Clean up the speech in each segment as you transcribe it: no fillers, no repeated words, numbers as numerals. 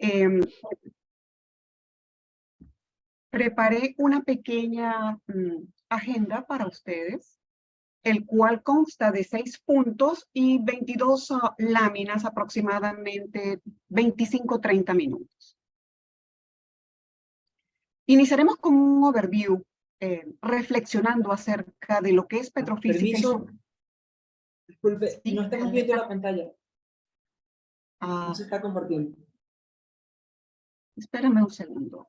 Em, Preparé una pequeña agenda para ustedes, el cual consta de 6 puntos y 22 láminas, aproximadamente 25-30 minutos. Iniciaremos con un overview, reflexionando acerca de lo que es petrofísica. Permiso. Disculpe, Sí, no estamos viendo la pantalla. No se está compartiendo. Espérame un segundo.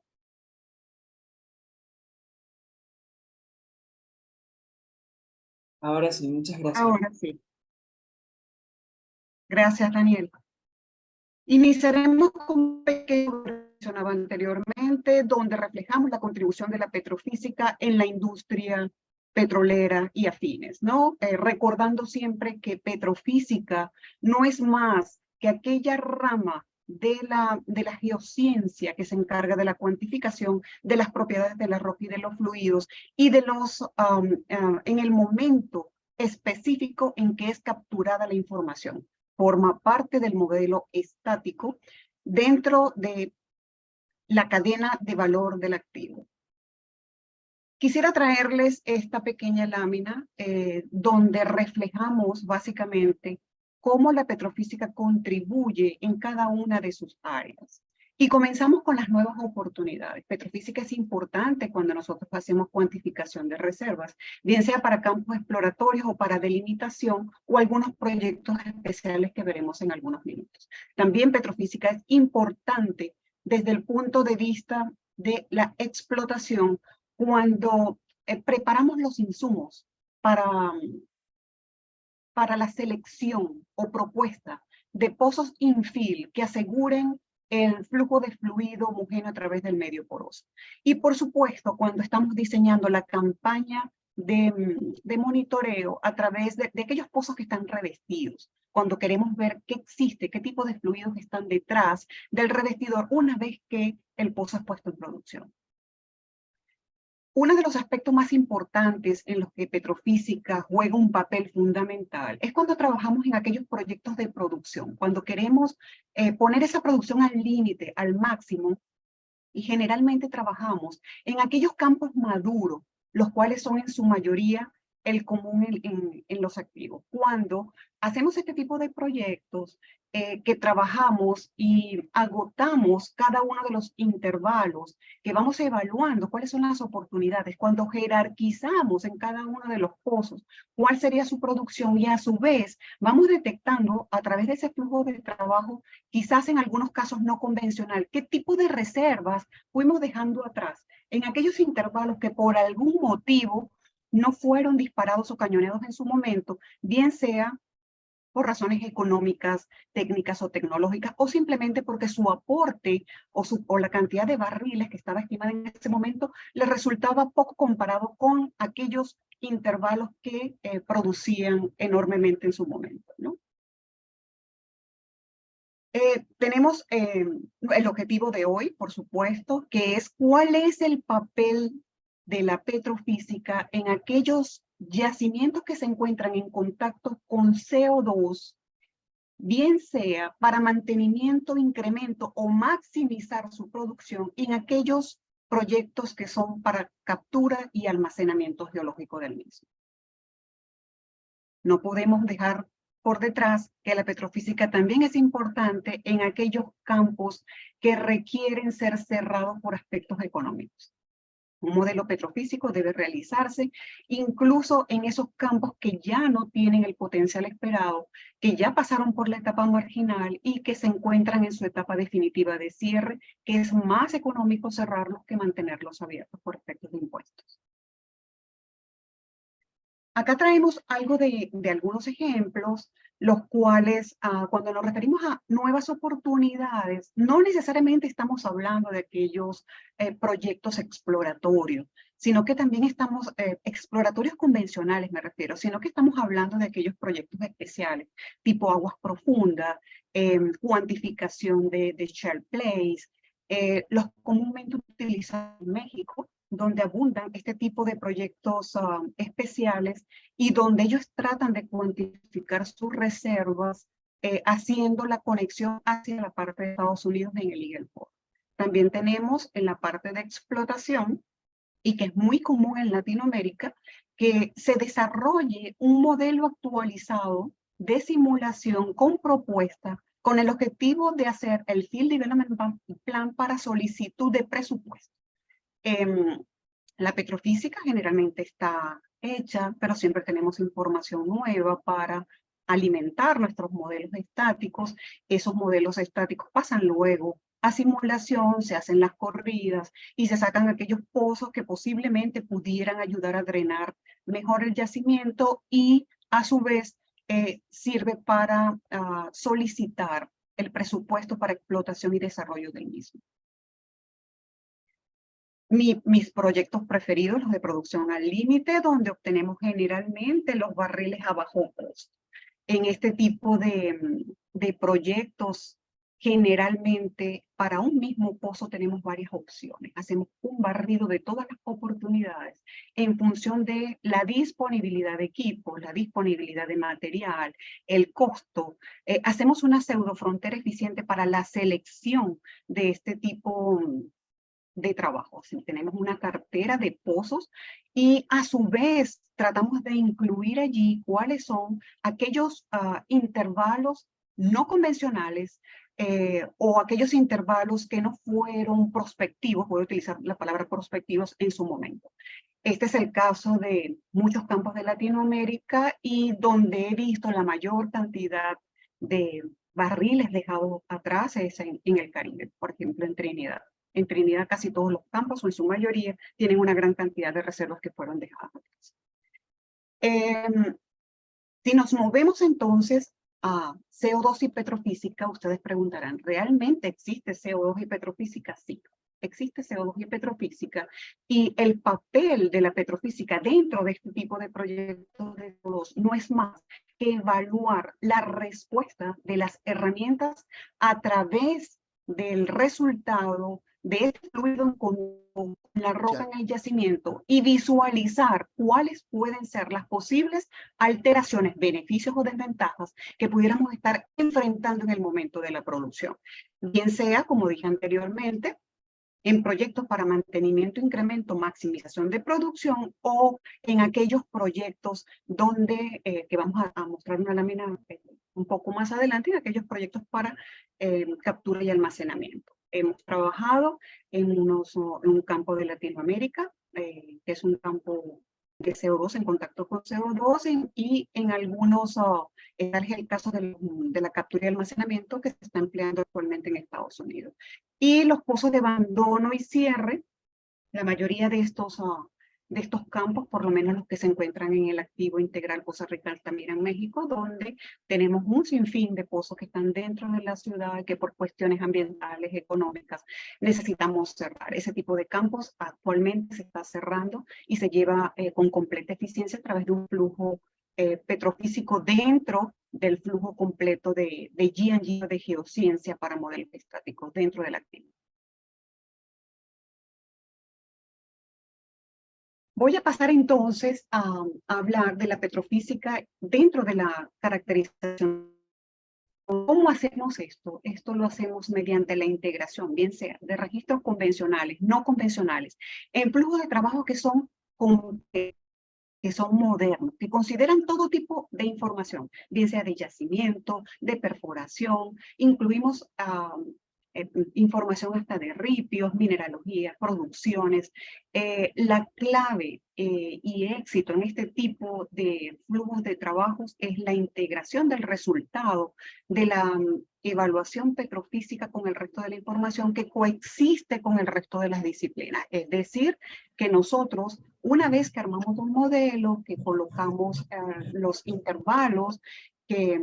Ahora sí, muchas gracias. Ahora sí. Gracias, Daniel. Iniciaremos con un pequeño que mencionaba anteriormente, donde reflejamos la contribución de la petrofísica en la industria petrolera y afines, ¿no? Recordando siempre que petrofísica no es más que aquella rama de la geociencia que se encarga de la cuantificación de las propiedades de la roca y de los fluidos y de los, en el momento específico en que es capturada la información. Forma parte del modelo estático dentro de la cadena de valor del activo. Quisiera traerles esta pequeña lámina donde reflejamos básicamente cómo la petrofísica contribuye en cada una de sus áreas. Y comenzamos con las nuevas oportunidades. Petrofísica es importante cuando nosotros hacemos cuantificación de reservas, bien sea para campos exploratorios o para delimitación o algunos proyectos especiales que veremos en algunos minutos. También petrofísica es importante desde el punto de vista de la explotación cuando preparamos los insumos para la selección o propuesta de pozos infill que aseguren el flujo de fluido homogéneo a través del medio poroso. Y por supuesto, cuando estamos diseñando la campaña de monitoreo a través de aquellos pozos que están revestidos, cuando queremos ver qué existe, qué tipo de fluidos están detrás del revestidor una vez que el pozo es puesto en producción. Uno de los aspectos más importantes en los que petrofísica juega un papel fundamental es cuando trabajamos en aquellos proyectos de producción, cuando queremos poner esa producción al límite, al máximo, y generalmente trabajamos en aquellos campos maduros, los cuales son en su mayoría el común en los activos. Cuando hacemos este tipo de proyectos que trabajamos y agotamos cada uno de los intervalos, que vamos evaluando cuáles son las oportunidades, cuando jerarquizamos en cada uno de los pozos cuál sería su producción y a su vez vamos detectando a través de ese flujo de trabajo, quizás en algunos casos no convencional, qué tipo de reservas fuimos dejando atrás en aquellos intervalos que por algún motivo no fueron disparados o cañoneados en su momento, bien sea por razones económicas, técnicas o tecnológicas, o simplemente porque su aporte o la cantidad de barriles que estaba estimada en ese momento le resultaba poco comparado con aquellos intervalos que producían enormemente en su momento, ¿no? Tenemos el objetivo de hoy, por supuesto, que es cuál es el papel de la petrofísica en aquellos yacimientos que se encuentran en contacto con CO2, bien sea para mantenimiento, incremento o maximizar su producción en aquellos proyectos que son para captura y almacenamiento geológico del mismo. No podemos dejar por detrás que la petrofísica también es importante en aquellos campos que requieren ser cerrados por aspectos económicos. Un modelo petrofísico debe realizarse incluso en esos campos que ya no tienen el potencial esperado, que ya pasaron por la etapa marginal y que se encuentran en su etapa definitiva de cierre, que es más económico cerrarlos que mantenerlos abiertos por efectos de impuestos. Acá traemos algo de algunos ejemplos, los cuales cuando nos referimos a nuevas oportunidades, no necesariamente estamos hablando de aquellos proyectos exploratorios, sino que también estamos, exploratorios convencionales me refiero, sino que estamos hablando de aquellos proyectos especiales, tipo aguas profundas, cuantificación de shale plays, los comúnmente utilizados en México, donde abundan este tipo de proyectos especiales y donde ellos tratan de cuantificar sus reservas haciendo la conexión hacia la parte de Estados Unidos en el Eagle Ford. También tenemos en la parte de explotación, y que es muy común en Latinoamérica, que se desarrolle un modelo actualizado de simulación con propuesta con el objetivo de hacer el Field Development Plan para solicitud de presupuesto. La petrofísica generalmente está hecha, pero siempre tenemos información nueva para alimentar nuestros modelos estáticos. Esos modelos estáticos pasan luego a simulación, se hacen las corridas y se sacan aquellos pozos que posiblemente pudieran ayudar a drenar mejor el yacimiento y a su vez sirve para solicitar el presupuesto para explotación y desarrollo del mismo. Mis proyectos preferidos, los de producción al límite, donde obtenemos generalmente los barriles a bajo costo. En este tipo de proyectos, generalmente para un mismo pozo tenemos varias opciones. Hacemos un barrido de todas las oportunidades en función de la disponibilidad de equipos, la disponibilidad de material, el costo. Hacemos una pseudofrontera eficiente para la selección de este tipo de trabajo. Si tenemos una cartera de pozos y a su vez tratamos de incluir allí cuáles son aquellos intervalos no convencionales o aquellos intervalos que no fueron prospectivos, voy a utilizar la palabra prospectivos en su momento. Este es el caso de muchos campos de Latinoamérica y donde he visto la mayor cantidad de barriles dejados atrás es en el Caribe, por ejemplo en Trinidad. En Trinidad casi todos los campos, o en su mayoría, tienen una gran cantidad de reservas que fueron dejadas atrás. Si nos movemos entonces a CO2 y petrofísica, ustedes preguntarán, ¿realmente existe CO2 y petrofísica? Sí, existe CO2 y petrofísica, y el papel de la petrofísica dentro de este tipo de proyectos de CO2 no es más que evaluar la respuesta de las herramientas a través del resultado de este fluido en común, la roca en el yacimiento, y visualizar cuáles pueden ser las posibles alteraciones, beneficios o desventajas que pudiéramos estar enfrentando en el momento de la producción. Bien sea, como dije anteriormente, en proyectos para mantenimiento, incremento, maximización de producción o en aquellos proyectos donde, que vamos a mostrar una lámina un poco más adelante, en aquellos proyectos para captura y almacenamiento. Hemos trabajado en un campo de Latinoamérica, que es un campo de CO2 en contacto con CO2 y en algunos, tal es el caso de la captura y almacenamiento que se está empleando actualmente en Estados Unidos. Y los pozos de abandono y cierre, la mayoría de estos campos, por lo menos los que se encuentran en el activo integral Poza Rica Altamira en México, donde tenemos un sinfín de pozos que están dentro de la ciudad, que por cuestiones ambientales, económicas, necesitamos cerrar. Ese tipo de campos actualmente se está cerrando y se lleva con completa eficiencia a través de un flujo petrofísico dentro del flujo completo de G&G de geociencia para modelos estáticos dentro del activo. Voy a pasar entonces a hablar de la petrofísica dentro de la caracterización. ¿Cómo hacemos esto? Esto lo hacemos mediante la integración, bien sea de registros convencionales, no convencionales, en flujos de trabajo que son modernos, que consideran todo tipo de información, bien sea de yacimiento, de perforación, incluimos información hasta de ripios, mineralogía, producciones. La clave y éxito en este tipo de flujos de trabajos es la integración del resultado de la evaluación petrofísica con el resto de la información que coexiste con el resto de las disciplinas. Es decir, que nosotros, una vez que armamos un modelo, que colocamos los intervalos, que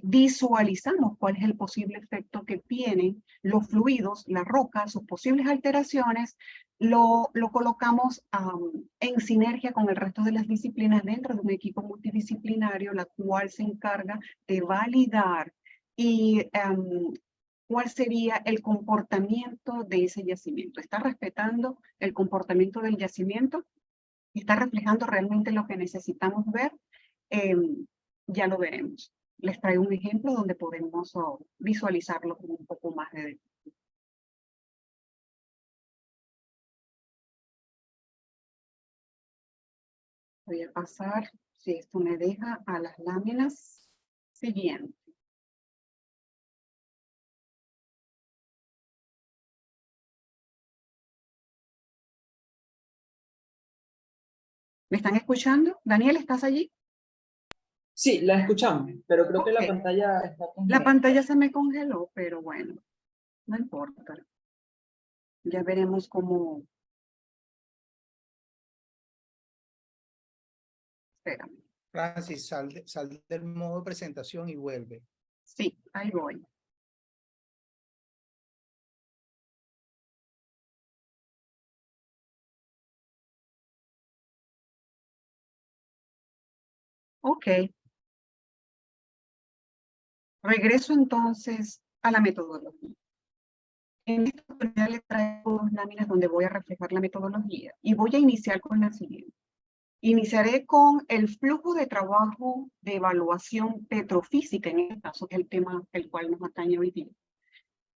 visualizamos cuál es el posible efecto que tienen los fluidos, la roca, sus posibles alteraciones, lo colocamos en sinergia con el resto de las disciplinas dentro de un equipo multidisciplinario, la cual se encarga de validar y cuál sería el comportamiento de ese yacimiento. ¿Está respetando el comportamiento del yacimiento? ¿Está reflejando realmente lo que necesitamos ver? Ya lo veremos. les traigo un ejemplo donde podemos visualizarlo con un poco más de detalle. Voy a pasar, si esto me deja, a las láminas siguientes. ¿Me están escuchando? Daniel, ¿estás allí? Sí, la escuchamos, pero creo que la Ok. pantalla está La congelada. pantalla se me congeló, pero bueno, no importa. Ya veremos cómo... Espérame. Francis, sal del modo presentación y vuelve. Sí, ahí voy. Ok. Regreso entonces a la metodología. En esta oportunidad les traigo dos láminas donde voy a reflejar la metodología y voy a iniciar con la siguiente. Iniciaré con el flujo de trabajo de evaluación petrofísica, en este caso, que es el tema el cual nos atañe hoy día.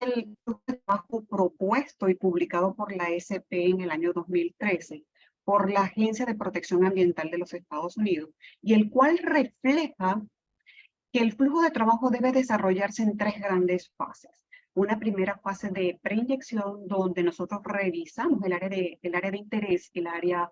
El flujo de trabajo propuesto y publicado por la SP en el año 2013 por la Agencia de Protección Ambiental de los Estados Unidos y el cual refleja que el flujo de trabajo debe desarrollarse en tres grandes fases. Una primera fase de preinyección, donde nosotros revisamos el área de interés, el área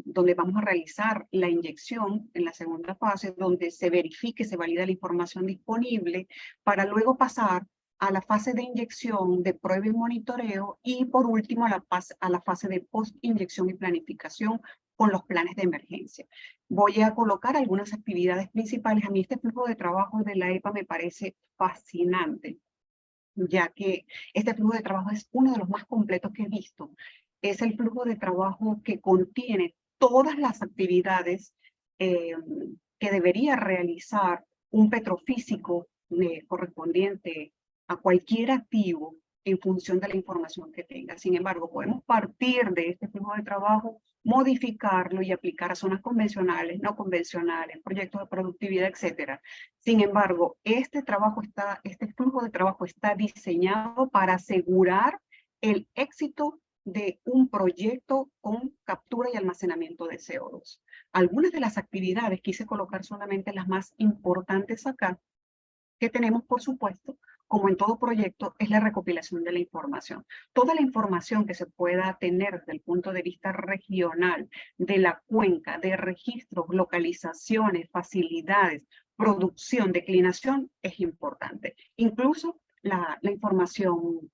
donde vamos a realizar la inyección. En la segunda fase, donde se verifique, se valida la información disponible, para luego pasar a la fase de inyección, de prueba y monitoreo, y por último a la fase de post-inyección y planificación con los planes de emergencia. Voy a colocar algunas actividades principales. A mí este flujo de trabajo de la EPA me parece fascinante, ya que este flujo de trabajo es uno de los más completos que he visto. Es el flujo de trabajo que contiene todas las actividades que debería realizar un petrofísico correspondiente a cualquier activo en función de la información que tenga. Sin embargo, podemos partir de este flujo de trabajo, modificarlo y aplicar a zonas convencionales, no convencionales, proyectos de productividad, etcétera. Sin embargo, este flujo de trabajo está diseñado para asegurar el éxito de un proyecto con captura y almacenamiento de CO2. Algunas de las actividades quise colocar solamente las más importantes acá, que tenemos, por supuesto, como en todo proyecto, es la recopilación de la información. Toda la información que se pueda tener desde el punto de vista regional, de la cuenca, de registros, localizaciones, facilidades, producción, declinación, es importante. Incluso la información,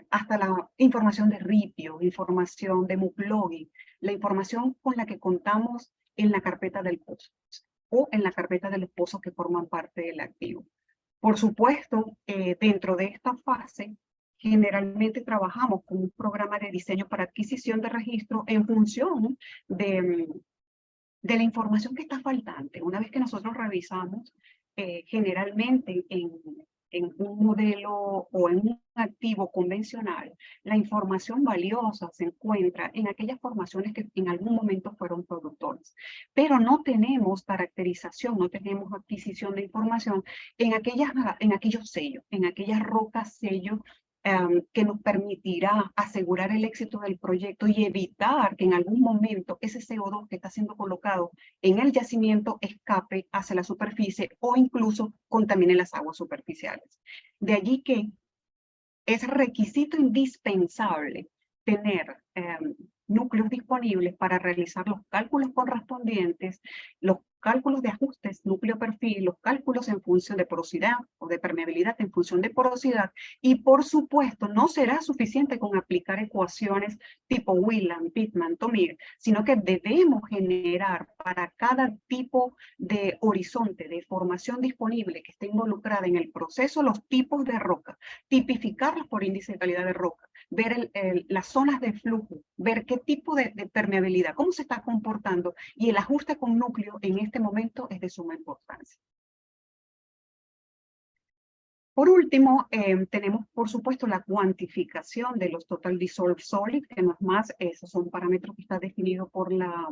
hasta la información de ripio, información de muclogi, la información con la que contamos en la carpeta del pozo o en la carpeta de los pozos que forman parte del activo. Por supuesto, dentro de esta fase, generalmente trabajamos con un programa de diseño para adquisición de registro en función de la información que está faltante. Una vez que nosotros revisamos, generalmente en un modelo o en un activo convencional, la información valiosa se encuentra en aquellas formaciones que en algún momento fueron productores. Pero no tenemos caracterización, no tenemos adquisición de información en aquellos sellos, en aquellas rocas sellos que nos permitirá asegurar el éxito del proyecto y evitar que en algún momento ese CO2 que está siendo colocado en el yacimiento escape hacia la superficie o incluso contamine las aguas superficiales. De allí que es requisito indispensable tener núcleos disponibles para realizar los cálculos correspondientes, los cálculos de ajustes núcleo-perfil, los cálculos en función de porosidad o de permeabilidad en función de porosidad, y por supuesto no será suficiente con aplicar ecuaciones tipo Whelan, Pitman, Tomir, sino que debemos generar para cada tipo de horizonte de formación disponible que esté involucrada en el proceso los tipos de roca, tipificarlos por índice de calidad de roca, ver las zonas de flujo, ver qué tipo de permeabilidad, cómo se está comportando, y el ajuste con núcleo en este momento es de suma importancia. Por último, tenemos, por supuesto, la cuantificación de los Total Dissolved Solid, que no es más, esos son parámetros que están definidos por la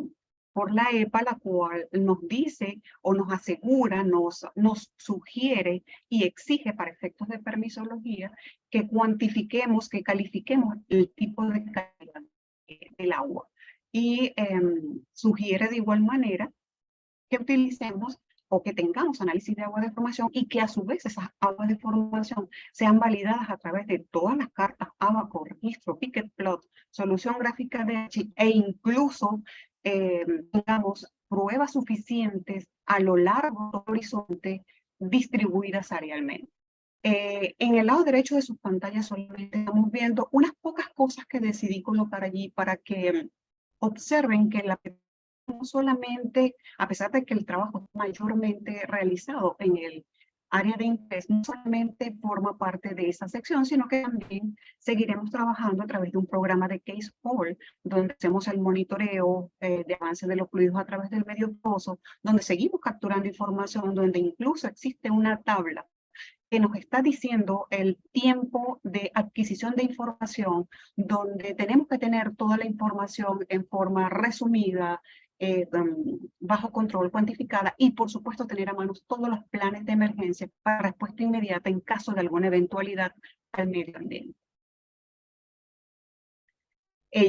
por la EPA, la cual nos dice o nos asegura, nos sugiere y exige para efectos de permisología que cuantifiquemos, que califiquemos el tipo de calidad del agua. Y sugiere de igual manera que utilicemos o que tengamos análisis de agua de formación y que a su vez esas aguas de formación sean validadas a través de todas las cartas ABACO, registro, Picket Plot, solución gráfica de H e incluso tengamos pruebas suficientes a lo largo del horizonte distribuidas arealmente. En el lado derecho de sus pantallas solamente estamos viendo unas pocas cosas que decidí colocar allí para que observen que la no solamente, a pesar de que el trabajo es mayormente realizado en el área de interés, no solamente forma parte de esa sección, sino que también seguiremos trabajando a través de un programa de Case Poll, donde hacemos el monitoreo de avance de los fluidos a través del medio pozo, donde seguimos capturando información, donde incluso existe una tabla que nos está diciendo el tiempo de adquisición de información, donde tenemos que tener toda la información en forma resumida, bajo control, cuantificada, y por supuesto tener a mano todos los planes de emergencia para respuesta inmediata en caso de alguna eventualidad al medio ambiente.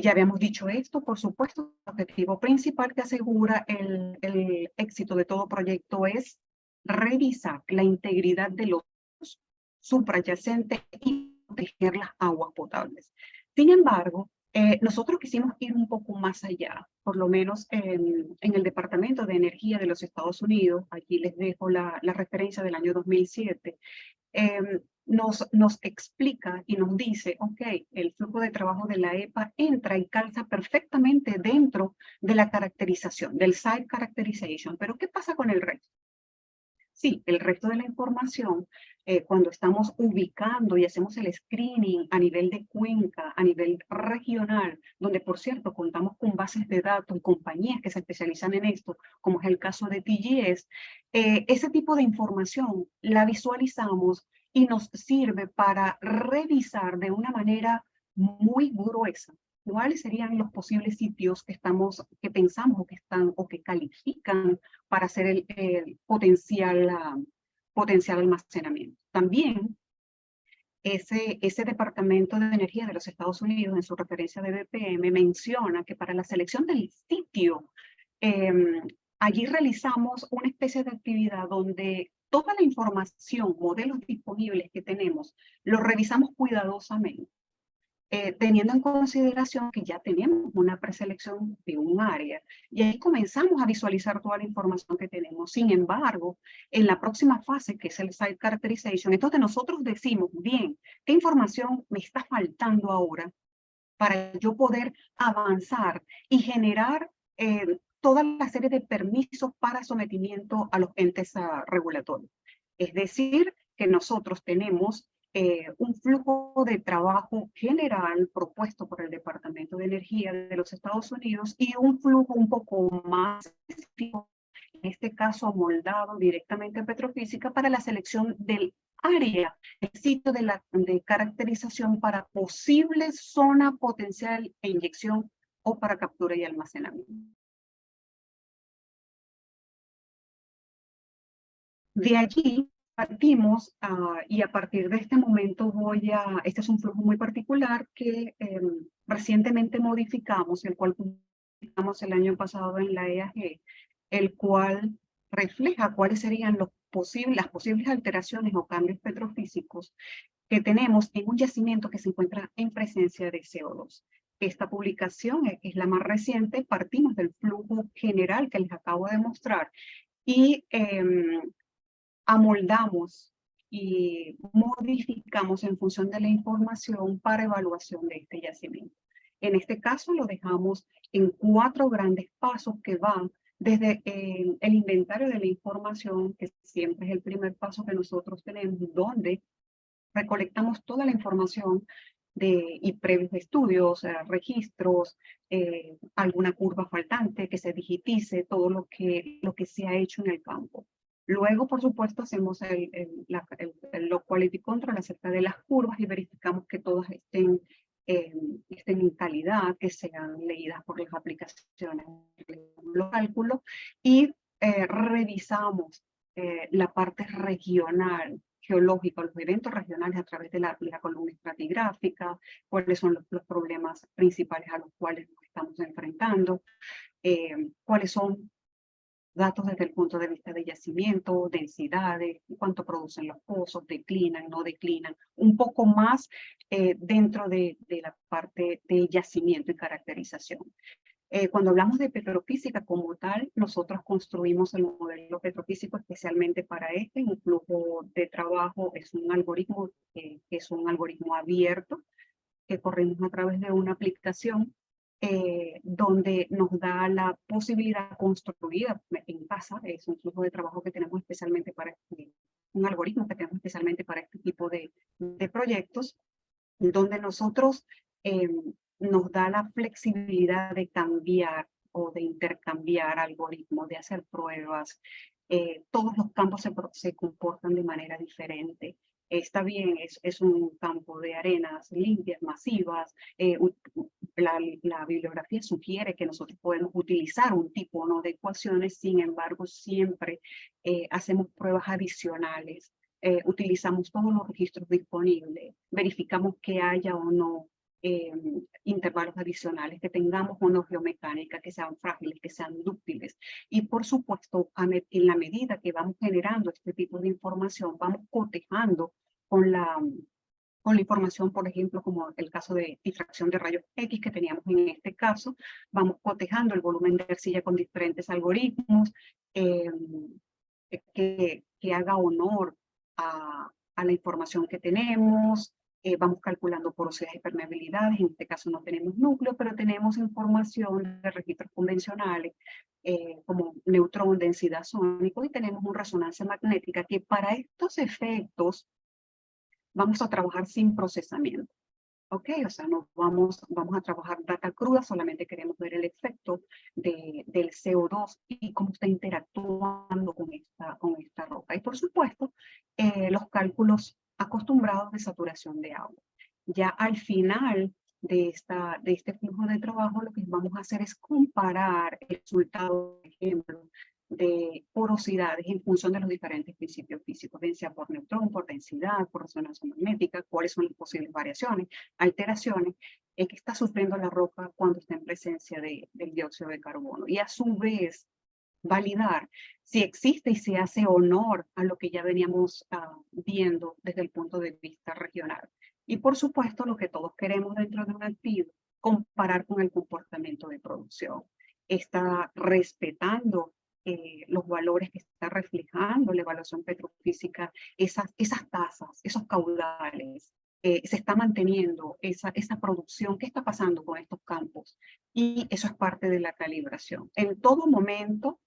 Ya habíamos dicho esto, por supuesto, el objetivo principal que asegura el éxito de todo proyecto es revisar la integridad de los subyacentes y proteger las aguas potables. Sin embargo, nosotros quisimos ir un poco más allá, por lo menos en el Departamento de Energía de los Estados Unidos. Aquí les dejo la referencia del año 2007. Nos explica y nos dice, ok, el flujo de trabajo de la EPA entra y calza perfectamente dentro de la caracterización, del Site Characterization, pero ¿qué pasa con el resto? Sí, el resto de la información, cuando estamos ubicando y hacemos el screening a nivel de cuenca, a nivel regional, donde por cierto contamos con bases de datos y compañías que se especializan en esto, como es el caso de TGS, ese tipo de información la visualizamos y nos sirve para revisar de una manera muy gruesa cuáles serían los posibles sitios que pensamos o que están o que califican para hacer el potencial almacenamiento. También ese Departamento de Energía de los Estados Unidos, en su referencia de BPM, menciona que para la selección del sitio, allí realizamos una especie de actividad donde toda la información, modelos disponibles que tenemos, los revisamos cuidadosamente. Teniendo en consideración que ya tenemos una preselección de un área y ahí comenzamos a visualizar toda la información que tenemos. Sin embargo, en la próxima fase, que es el Site Characterization, entonces nosotros decimos, bien, ¿qué información me está faltando ahora para yo poder avanzar y generar toda la serie de permisos para sometimiento a los entes regulatorios? Es decir, que nosotros tenemos un flujo de trabajo general propuesto por el Departamento de Energía de los Estados Unidos y un flujo un poco más específico, en este caso amoldado directamente a Petrofísica para la selección del área, el sitio de caracterización para posible zona potencial de inyección o para captura y almacenamiento. De allí partimos y a partir de este momento este es un flujo muy particular que recientemente modificamos, el cual publicamos el año pasado en la EAG, el cual refleja cuáles serían las posibles alteraciones o cambios petrofísicos que tenemos en un yacimiento que se encuentra en presencia de CO2. Esta publicación es la más reciente, partimos del flujo general que les acabo de mostrar y amoldamos y modificamos en función de la información para evaluación de este yacimiento. En este caso lo dejamos en 4 grandes pasos que van desde el inventario de la información, que siempre es el primer paso que nosotros tenemos, donde recolectamos toda la información y previos estudios, registros, alguna curva faltante, que se digitice todo lo que se ha hecho en el campo. Luego, por supuesto, hacemos el Log Quality Control acerca de las curvas y verificamos que todas estén estén en calidad, que sean leídas por las aplicaciones, los cálculos, y revisamos la parte regional, geológica, los eventos regionales a través de la columna estratigráfica, cuáles son los problemas principales a los cuales nos estamos enfrentando, cuáles son datos desde el punto de vista de yacimiento, densidades, cuánto producen los pozos, declinan, no declinan, un poco más dentro de la parte de yacimiento y caracterización. Cuando hablamos de petrofísica como tal, nosotros construimos el modelo petrofísico especialmente para este. Un flujo de trabajo es un algoritmo que es un algoritmo abierto que corremos a través de una aplicación donde nos da la posibilidad construida en casa. Es un flujo de trabajo que tenemos especialmente para un algoritmo que tenemos especialmente para este tipo de proyectos, donde nosotros nos da la flexibilidad de cambiar o de intercambiar algoritmos, de hacer pruebas. Todos los campos se comportan de manera diferente. Está bien, es un campo de arenas limpias, masivas. La bibliografía sugiere que nosotros podemos utilizar un tipo ¿no? de ecuaciones, sin embargo, siempre hacemos pruebas adicionales. Utilizamos todos los registros disponibles, verificamos que haya o no intervalos adicionales, que tengamos o no geomecánica, que sean frágiles, que sean dúctiles. Y por supuesto, en la medida que vamos generando este tipo de información, vamos cotejando con la información, por ejemplo, como el caso de difracción de rayos X que teníamos en este caso, vamos cotejando el volumen de arcilla con diferentes algoritmos que haga honor a la información que tenemos. Vamos calculando porosidades y permeabilidades. En este caso no tenemos núcleo, pero tenemos información de registros convencionales como neutrón, densidad sónico, y tenemos una resonancia magnética que para estos efectos vamos a trabajar sin procesamiento. ¿Ok? O sea, no vamos a trabajar data cruda, solamente queremos ver el efecto del CO2 y cómo está interactuando con esta roca. Y por supuesto, los cálculos acostumbrados de saturación de agua. Ya al final de este flujo de trabajo, lo que vamos a hacer es comparar el resultado, por ejemplo, de porosidades en función de los diferentes principios físicos, bien sea por neutrón, por densidad, por resonancia magnética, cuáles son las posibles variaciones, alteraciones que está sufriendo la roca cuando está en presencia del dióxido de carbono. Y a su vez, validar si existe y se hace honor a lo que ya veníamos viendo desde el punto de vista regional. Y por supuesto, lo que todos queremos dentro de un activo, comparar con el comportamiento de producción. Está respetando los valores que está reflejando la evaluación petrofísica, esas tasas, esos caudales, se está manteniendo esa producción. ¿Qué está pasando con estos campos? Y eso es parte de la calibración. En todo momento,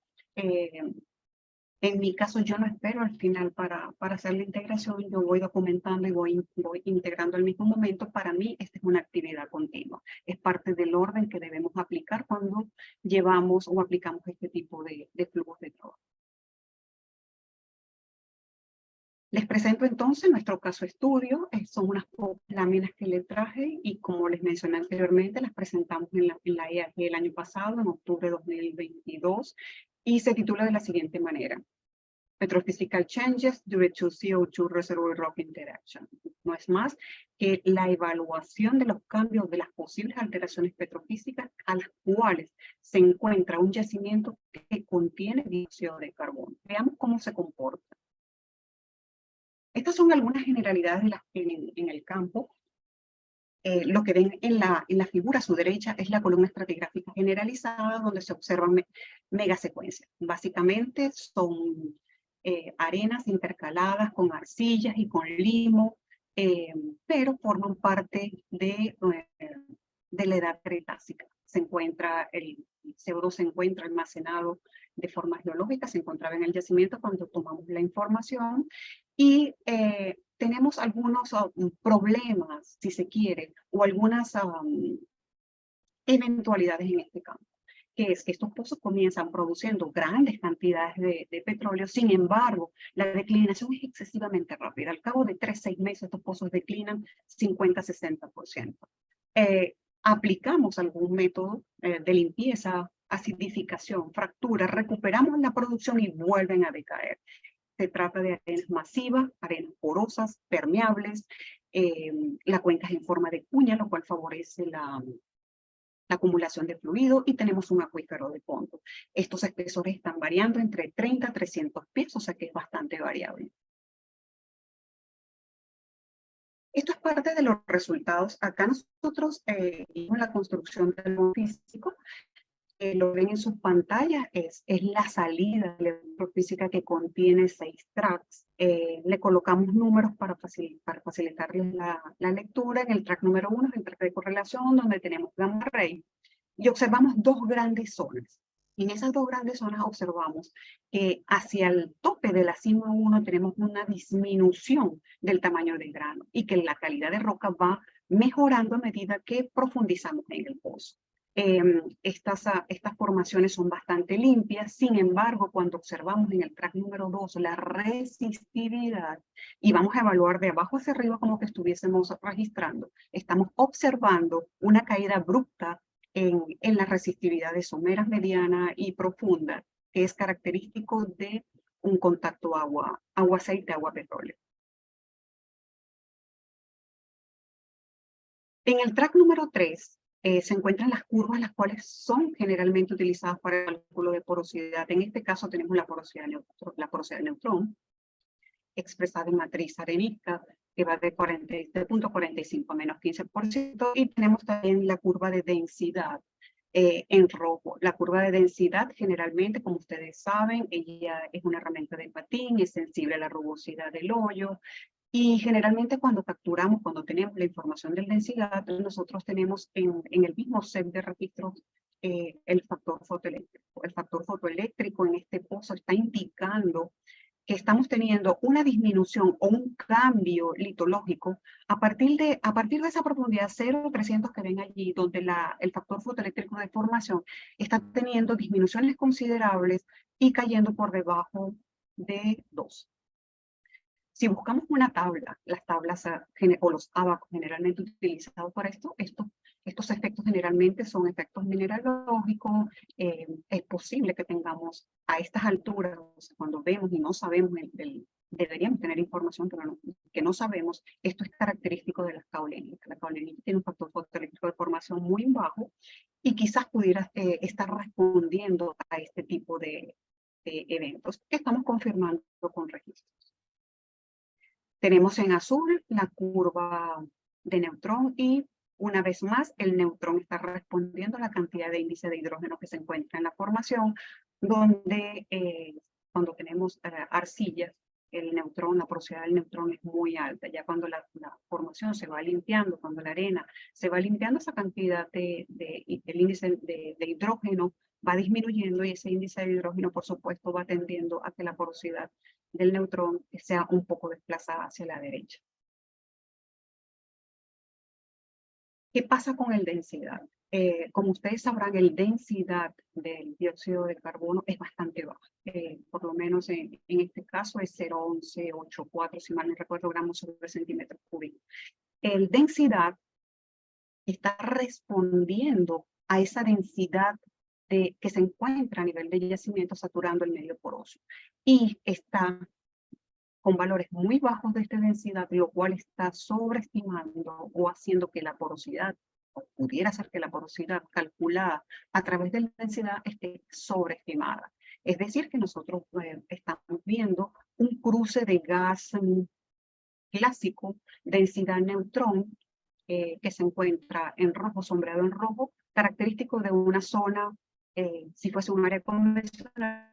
en mi caso, yo no espero al final para hacer la integración, yo voy documentando y voy integrando al mismo momento. Para mí, esta es una actividad continua. Es parte del orden que debemos aplicar cuando llevamos o aplicamos este tipo de flujos de trabajo. Les presento entonces nuestro caso estudio. Son unas pocas láminas que les traje y como les mencioné anteriormente, las presentamos en la EAG el año pasado, en octubre de 2022, y se titula de la siguiente manera: Petrophysical Changes Due to CO2 Reservoir Rock Interaction. No es más que la evaluación de los cambios de las posibles alteraciones petrofísicas a las cuales se encuentra un yacimiento que contiene dióxido de carbono. Veamos cómo se comporta. Estas son algunas generalidades en el campo. Lo que ven en la figura a su derecha es la columna estratigráfica generalizada, donde se observan megasecuencias. Básicamente son arenas intercaladas con arcillas y con limo, pero forman parte de la edad cretácica. El CO2 se encuentra almacenado de forma geológica, se encontraba en el yacimiento cuando tomamos la información, y tenemos algunos problemas, si se quiere, o algunas eventualidades en este campo, que es que estos pozos comienzan produciendo grandes cantidades de petróleo. Sin embargo, la declinación es excesivamente rápida. Al cabo de 3-6 meses, estos pozos declinan 50-60%. aplicamos algún método de limpieza, acidificación, fractura, recuperamos la producción y vuelven a decaer. Se trata de arenas masivas, arenas porosas, permeables. La cuenca es en forma de cuña, lo cual favorece la acumulación de fluido, y tenemos un acuífero de fondo. Estos espesores están variando entre 30 a 300 pies, o sea que es bastante variable. Esto es parte de los resultados. Acá nosotros vimos la construcción del físico. Lo ven en sus pantallas, es la salida de la electrofísica que contiene 6 tracks. Le colocamos números para facilitarles la lectura. En el track número 1 es el track de correlación, donde tenemos gamma ray, y observamos 2 grandes zonas. Y en esas 2 grandes zonas observamos que hacia el tope de la cima 1 tenemos una disminución del tamaño del grano, y que la calidad de roca va mejorando a medida que profundizamos en el pozo. Estas formaciones son bastante limpias. Sin embargo, cuando observamos en el track número 2 la resistividad, y vamos a evaluar de abajo hacia arriba como que estuviésemos registrando, estamos observando una caída abrupta en la resistividad de someras mediana y profunda, que es característico de un contacto agua-aceite, agua-petróleo. En el track número 3, se encuentran las curvas, las cuales son generalmente utilizadas para el cálculo de porosidad. En este caso tenemos la porosidad de neutrón, expresada en matriz arenisca, que va de 40.45 a menos 15%, y tenemos también la curva de densidad en rojo. La curva de densidad, generalmente, como ustedes saben, ella es una herramienta de patín, es sensible a la rugosidad del hoyo. Y generalmente cuando tenemos la información de densidad, nosotros tenemos en el mismo set de registros el factor fotoeléctrico. El factor fotoeléctrico en este pozo está indicando que estamos teniendo una disminución o un cambio litológico a partir de esa profundidad 0,300 que ven allí, donde el factor fotoeléctrico de formación está teniendo disminuciones considerables y cayendo por debajo de 2. Si buscamos una tabla, las tablas o los ábacos generalmente utilizados para estos efectos generalmente son efectos mineralógicos. Es posible que tengamos a estas alturas, cuando vemos y no sabemos, deberíamos tener información, pero que no sabemos. Esto es característico de las caulénitas. La caulenita tiene un factor fotoeléctrico de formación muy bajo, y quizás pudiera estar respondiendo a este tipo de eventos que estamos confirmando con registros. Tenemos en azul la curva de neutrón, y una vez más el neutrón está respondiendo a la cantidad de índice de hidrógeno que se encuentra en la formación, donde cuando tenemos arcillas, la porosidad del neutrón es muy alta. Ya cuando la formación se va limpiando, cuando la arena se va limpiando, esa cantidad el índice de hidrógeno va disminuyendo, y ese índice de hidrógeno, por supuesto, va tendiendo a que la porosidad del neutrón sea un poco desplazada hacia la derecha. ¿Qué pasa con el densidad? Como ustedes sabrán, el densidad del dióxido de carbono es bastante baja. Por lo menos en este caso es 0,1184, si mal no recuerdo, gramos sobre centímetro cúbico. El densidad está respondiendo a esa densidad que se encuentra a nivel de yacimiento, saturando el medio poroso. Y está con valores muy bajos de esta densidad, lo cual está sobreestimando o haciendo que la porosidad, o pudiera ser que la porosidad calculada a través de la densidad esté sobreestimada. Es decir, que nosotros estamos viendo un cruce de gas clásico, densidad neutrón, que se encuentra en rojo, sombreado en rojo, característico de una zona, si fuese un área convencional.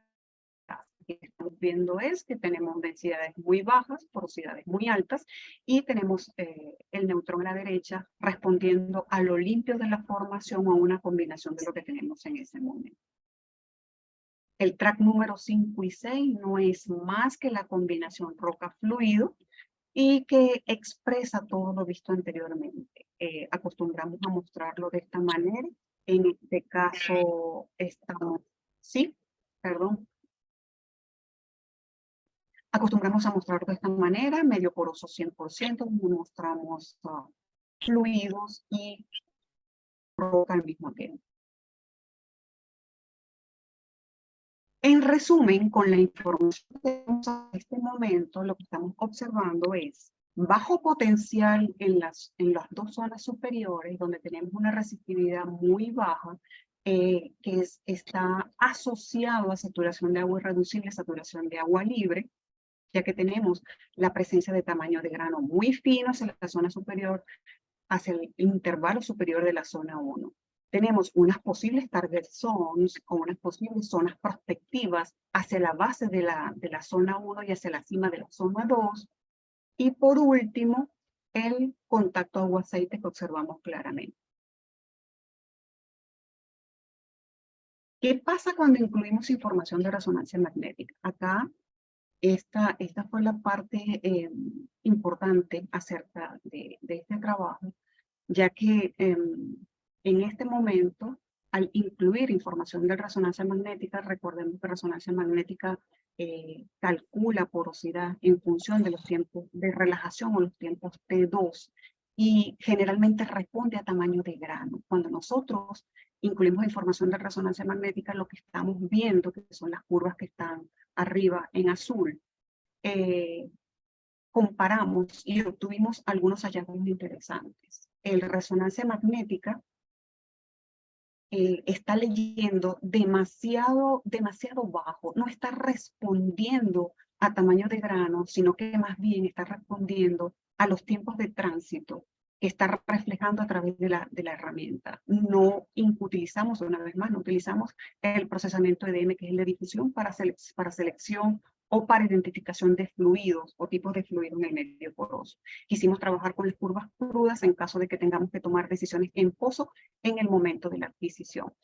Lo que estamos viendo es que tenemos densidades muy bajas, porosidades muy altas, y tenemos el neutrón a la derecha respondiendo a lo limpio de la formación, o a una combinación de lo que tenemos en ese momento. El track número 5 y 6 no es más que la combinación roca-fluido, y que expresa todo lo visto anteriormente. Acostumbramos a mostrarlo de esta manera. En este caso estamos, sí, perdón. Acostumbramos a mostrarlo de esta manera, medio poroso 100%, mostramos fluidos y provoca al mismo tiempo. En resumen, con la información que tenemos a este momento, lo que estamos observando es bajo potencial en las dos zonas superiores, donde tenemos una resistividad muy baja, está asociado a saturación de agua irreducible, saturación de agua libre, ya que tenemos la presencia de tamaño de grano muy finos en la zona superior, hacia el intervalo superior de la zona 1. Tenemos unas posibles target zones o unas posibles zonas prospectivas hacia la base de la zona 1 y hacia la cima de la zona 2. Y por último, el contacto agua-aceite que observamos claramente. ¿Qué pasa cuando incluimos información de resonancia magnética? Acá, esta fue la parte importante acerca de este trabajo, ya que en este momento, al incluir información de resonancia magnética, recordemos que resonancia magnética calcula porosidad en función de los tiempos de relajación o los tiempos T2 y generalmente responde a tamaño de grano. Cuando nosotros incluimos información de resonancia magnética, lo que estamos viendo, que son las curvas que están arriba en azul, comparamos y obtuvimos algunos hallazgos interesantes. El resonancia magnética está leyendo demasiado bajo, no está respondiendo a tamaño de grano, sino que más bien está respondiendo a los tiempos de tránsito que está reflejando a través de la herramienta. No utilizamos, una vez más, no utilizamos el procesamiento EDM, que es el de difusión para selección o para identificación de fluidos o tipos de fluido en el medio poroso. Quisimos trabajar con las curvas crudas en caso de que tengamos que tomar decisiones en pozo en el momento de la adquisición.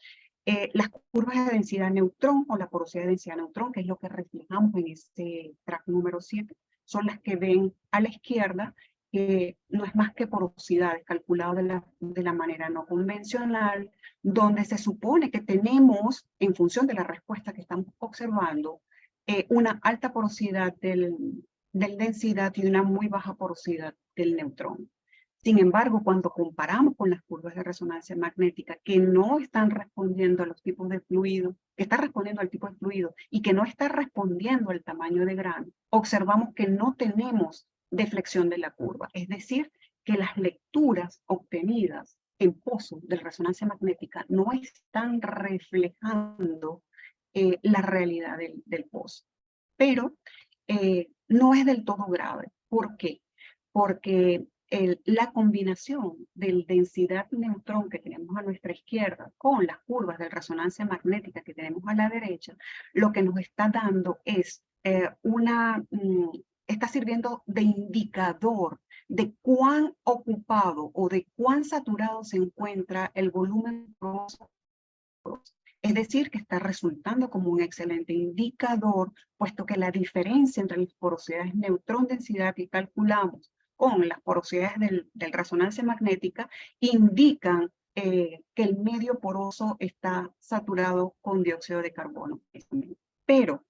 Las curvas de densidad neutrón o la porosidad de densidad neutrón, que es lo que reflejamos en este track número 7, son las que ven a la izquierda, que no es más que porosidades calculadas de la manera no convencional, donde se supone que tenemos, en función de la respuesta que estamos observando, una alta porosidad del densidad y una muy baja porosidad del neutrón. Sin embargo, cuando comparamos con las curvas de resonancia magnética que no están respondiendo a los tipos de fluido, que está respondiendo al tipo de fluido y que no está respondiendo al tamaño de grano, observamos que no tenemos deflexión de la curva. Es decir, que las lecturas obtenidas en pozo de resonancia magnética no están reflejando la realidad del pozo. Pero no es del todo grave. ¿Por qué? Porque la combinación del densidad neutrón que tenemos a nuestra izquierda con las curvas de resonancia magnética que tenemos a la derecha, lo que nos está dando es está sirviendo de indicador de cuán ocupado o de cuán saturado se encuentra el volumen poroso. Es decir, que está resultando como un excelente indicador, puesto que la diferencia entre las porosidades neutrón-densidad que calculamos con las porosidades del resonancia magnética indican que el medio poroso está saturado con dióxido de carbono. Pero,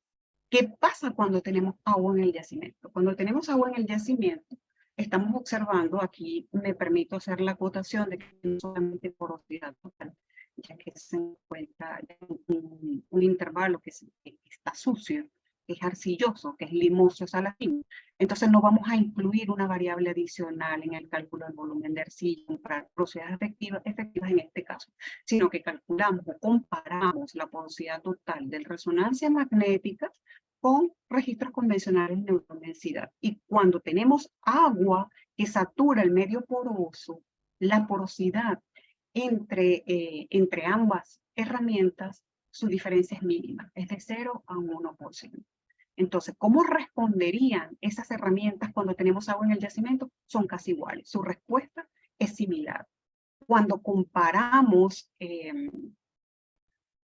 ¿qué pasa cuando tenemos agua en el yacimiento? Cuando tenemos agua en el yacimiento, estamos observando, aquí me permito hacer la acotación de que no solamente porosidad total, ya que se encuentra en un intervalo que está sucio, que es arcilloso, que es limoso saladino. Entonces no vamos a incluir una variable adicional en el cálculo del volumen de arcilla para porosidades efectivas en este caso, sino que calculamos o comparamos la porosidad total de resonancia magnética con registros convencionales de neutrodensidad. Y cuando tenemos agua que satura el medio poroso, la porosidad entre ambas herramientas, su diferencia es mínima, es de 0 a 1%. Entonces, ¿cómo responderían esas herramientas cuando tenemos agua en el yacimiento? Son casi iguales. Su respuesta es similar. Cuando comparamos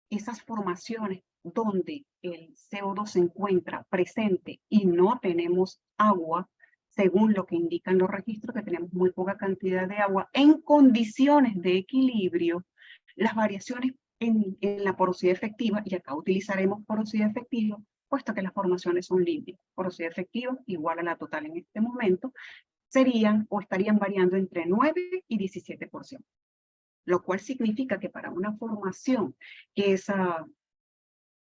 esas formaciones donde el CO2 se encuentra presente y no tenemos agua, según lo que indican los registros, que tenemos muy poca cantidad de agua, en condiciones de equilibrio, las variaciones en la porosidad efectiva, y acá utilizaremos porosidad efectiva, puesto que las formaciones son limpias. Porosidad efectiva igual a la total en este momento, serían o estarían variando entre 9 y 17%. lo cual significa que para una formación que es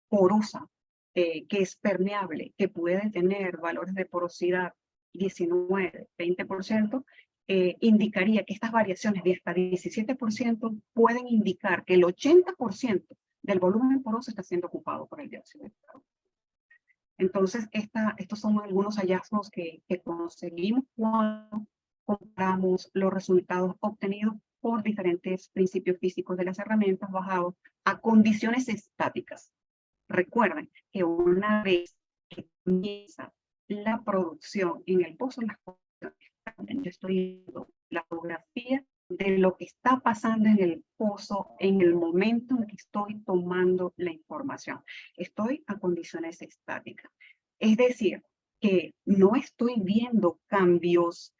porosa, que es permeable, que puede tener valores de porosidad 19, 20%, indicaría que estas variaciones de hasta 17% pueden indicar que el 80% del volumen poroso está siendo ocupado por el dióxido de carbono. Entonces, estos son algunos hallazgos que conseguimos cuando comparamos los resultados obtenidos por diferentes principios físicos de las herramientas bajados a condiciones estáticas. Recuerden que una vez que comienza la producción en el pozo, las condiciones cambian. Yo estoy viendo la fotografía de lo que está pasando en el pozo en el momento en que estoy tomando la información. Estoy a condiciones estáticas. Es decir, que no estoy viendo cambios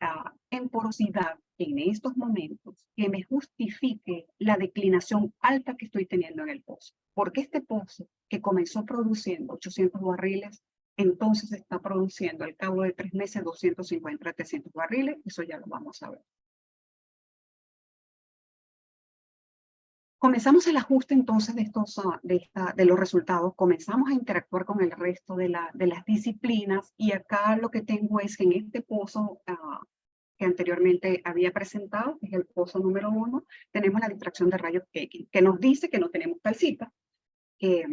en porosidad en estos momentos que me justifique la declinación alta que estoy teniendo en el pozo. Porque este pozo que comenzó produciendo 800 barriles, entonces está produciendo al cabo de 3 meses 250 a 300 barriles, eso ya lo vamos a ver. Comenzamos el ajuste entonces de los resultados, comenzamos a interactuar con el resto de las disciplinas y acá lo que tengo es que en este pozo que anteriormente había presentado, que es el pozo número 1, tenemos la distracción de rayos X, que nos dice que no tenemos calcita, que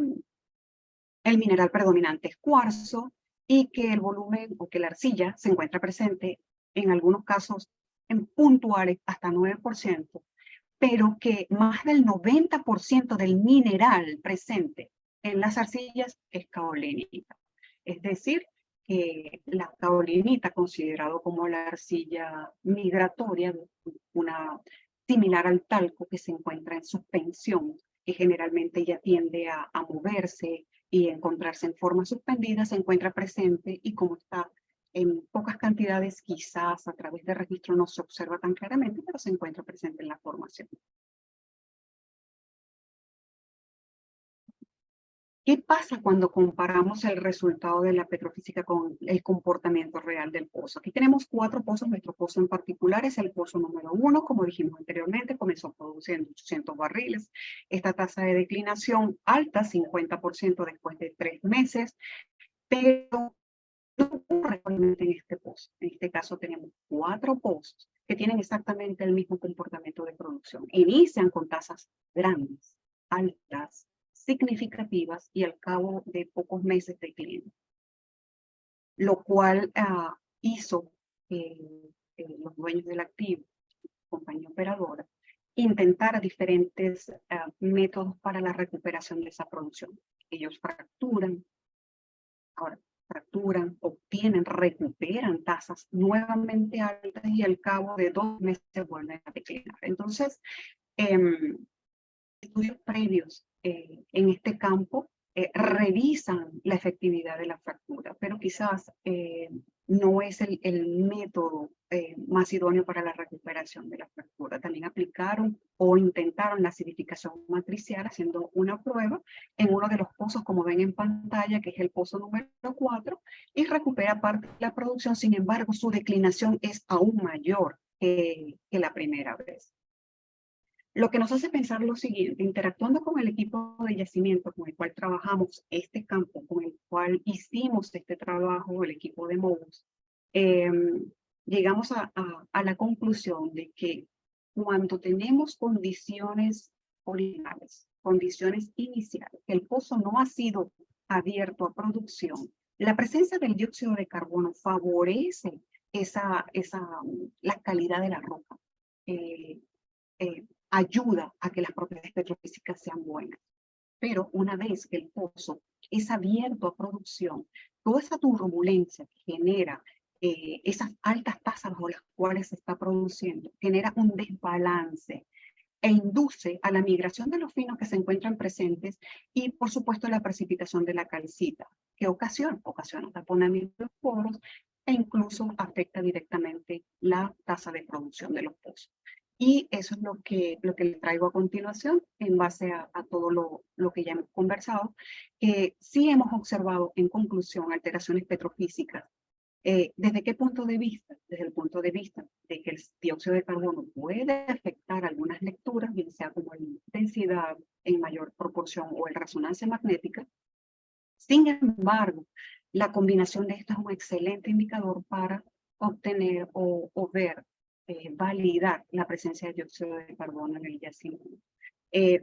el mineral predominante es cuarzo y que el volumen o que la arcilla se encuentra presente en algunos casos en puntuales hasta 9%, pero que más del 90% del mineral presente en las arcillas es caolinita. Es decir, que la caolinita, considerado como la arcilla migratoria, una similar al talco que se encuentra en suspensión, que generalmente ya tiende a moverse y encontrarse en forma suspendida, se encuentra presente y como está en pocas cantidades, quizás a través de registro no se observa tan claramente, pero se encuentra presente en la formación. ¿Qué pasa cuando comparamos el resultado de la petrofísica con el comportamiento real del pozo? Aquí tenemos 4 pozos. Nuestro pozo en particular es el pozo número 1. Como dijimos anteriormente, comenzó produciendo 800 barriles. Esta tasa de declinación alta, 50% después de 3 meses, pero no ocurre solamente en este pozo. En este caso tenemos 4 pozos que tienen exactamente el mismo comportamiento de producción. Inician con tasas grandes, altas, significativas y al cabo de pocos meses declinan. Lo cual hizo que los dueños del activo, compañía operadora, intentara diferentes métodos para la recuperación de esa producción. Ellos fracturan, obtienen, recuperan tasas nuevamente altas y al cabo de 2 meses vuelven a declinar. Entonces, estudios previos en este campo revisan la efectividad de la fractura, pero quizás no es el método más idóneo para la recuperación de la fractura. También aplicaron o intentaron la acidificación matricial haciendo una prueba en uno de los pozos, como ven en pantalla, que es el pozo número 4, y recupera parte de la producción. Sin embargo, su declinación es aún mayor que la primera vez. Lo que nos hace pensar lo siguiente: interactuando con el equipo de yacimiento con el cual trabajamos este campo, con el cual hicimos este trabajo, el equipo de MOUS, llegamos a la conclusión de que cuando tenemos condiciones originales, condiciones iniciales, que el pozo no ha sido abierto a producción, la presencia del dióxido de carbono favorece la calidad de la roca. Ayuda a que las propiedades petrofísicas sean buenas. Pero una vez que el pozo es abierto a producción, toda esa turbulencia que genera esas altas tasas bajo las cuales se está produciendo, genera un desbalance e induce a la migración de los finos que se encuentran presentes y, por supuesto, la precipitación de la calcita, que ocasiona taponamiento de los poros e incluso afecta directamente la tasa de producción de los pozos. Y eso es lo que les traigo a continuación, en base a todo lo que ya hemos conversado, que sí hemos observado en conclusión alteraciones petrofísicas ¿Desde qué punto de vista? Desde el punto de vista de que el dióxido de carbono puede afectar algunas lecturas, bien sea como la intensidad en mayor proporción o en resonancia magnética. Sin embargo, la combinación de estas es un excelente indicador para obtener o ver, validar la presencia de dióxido de carbono en el yacimiento.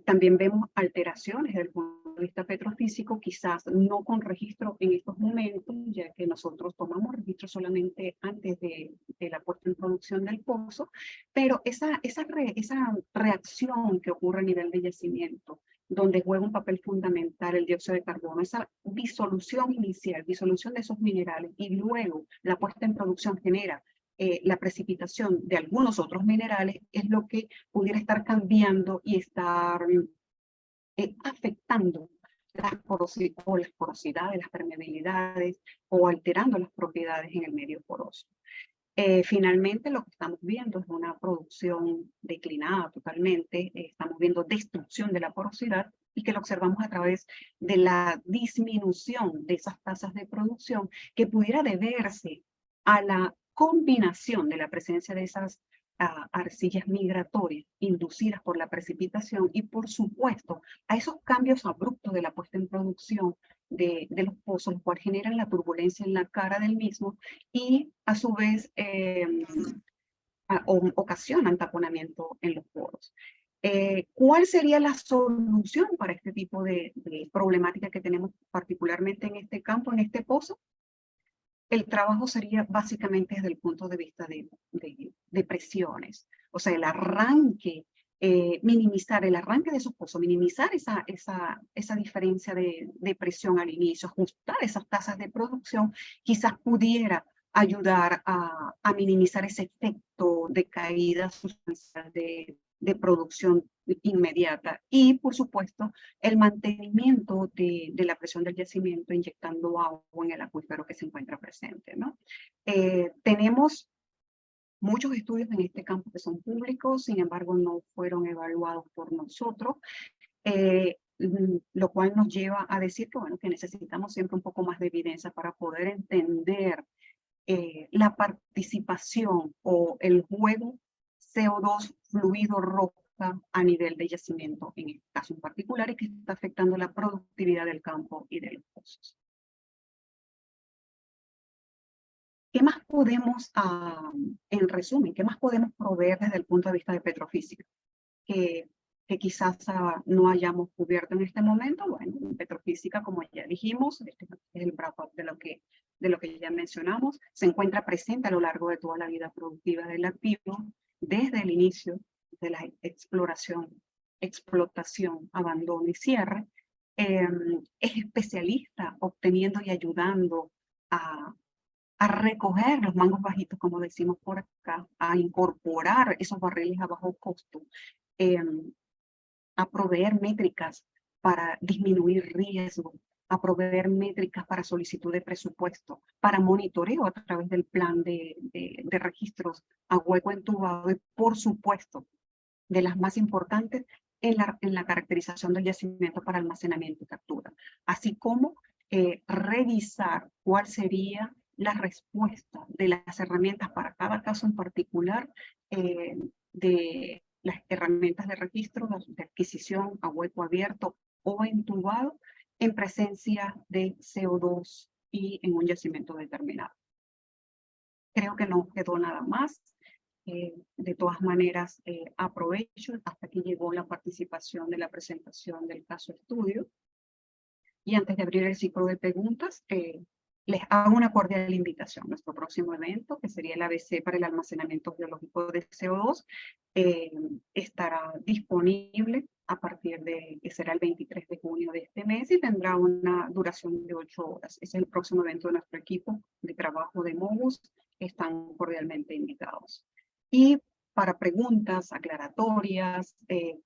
También vemos alteraciones desde el punto de vista petrofísico, quizás no con registro en estos momentos, ya que nosotros tomamos registro solamente antes de la puesta en producción del pozo, pero esa reacción que ocurre a nivel de yacimiento, donde juega un papel fundamental el dióxido de carbono, esa disolución inicial, disolución de esos minerales, y luego la puesta en producción genera la precipitación de algunos otros minerales, es lo que pudiera estar cambiando y estar afectando las porosidades, las permeabilidades o alterando las propiedades en el medio poroso. Finalmente, lo que estamos viendo es una producción declinada totalmente, estamos viendo destrucción de la porosidad y que lo observamos a través de la disminución de esas tasas de producción que pudiera deberse a la combinación de la presencia de esas arcillas migratorias inducidas por la precipitación y, por supuesto, a esos cambios abruptos de la puesta en producción de los pozos, los cuales generan la turbulencia en la cara del mismo y, a su vez, ocasionan taponamiento en los poros. ¿Cuál sería la solución para este tipo de problemática que tenemos particularmente en este campo, en este pozo? El trabajo sería básicamente desde el punto de vista de presiones, o sea, el arranque, minimizar el arranque de esos pozos, minimizar esa diferencia de presión al inicio, ajustar esas tasas de producción, quizás pudiera ayudar a minimizar ese efecto de caída sustancial de producción inmediata y, por supuesto, el mantenimiento de la presión del yacimiento inyectando agua en el acuífero que se encuentra presente, ¿no? Tenemos muchos estudios en este campo que son públicos, sin embargo no fueron evaluados por nosotros, lo cual nos lleva a decir que, bueno, que necesitamos siempre un poco más de evidencia para poder entender la participación o el juego CO2 fluido roca a nivel de yacimiento en este caso en particular y que está afectando la productividad del campo y de los pozos. ¿Qué más podemos, en resumen, qué más podemos proveer desde el punto de vista de petrofísica? Que quizás no hayamos cubierto en este momento. Bueno, en petrofísica, como ya dijimos, este es el wrap-up de lo que ya mencionamos, se encuentra presente a lo largo de toda la vida productiva del activo, desde el inicio de la exploración, explotación, abandono y cierre. Es especialista obteniendo y ayudando a recoger los mangos bajitos, como decimos por acá, a incorporar esos barriles a bajo costo, a proveer métricas para disminuir riesgo, a proveer métricas para solicitud de presupuesto, para monitoreo a través del plan de registros a hueco entubado y, por supuesto, de las más importantes, en la caracterización del yacimiento para almacenamiento y captura, así como revisar cuál sería la respuesta de las herramientas para cada caso en particular, de las herramientas de registro, de adquisición a hueco abierto o entubado, en presencia de CO2 y en un yacimiento determinado. Creo que no quedó nada más. De todas maneras, aprovecho, hasta aquí llegó la participación de la presentación del caso estudio. Y antes de abrir el ciclo de preguntas, les hago una cordial invitación. Nuestro próximo evento, que sería el ABC para el almacenamiento biológico de CO2, estará disponible a partir de, que será el 23 de junio de este mes y tendrá una duración de 8 horas. Ese es el próximo evento de nuestro equipo de trabajo de MOBUS. Están cordialmente invitados. Y para preguntas aclaratorias,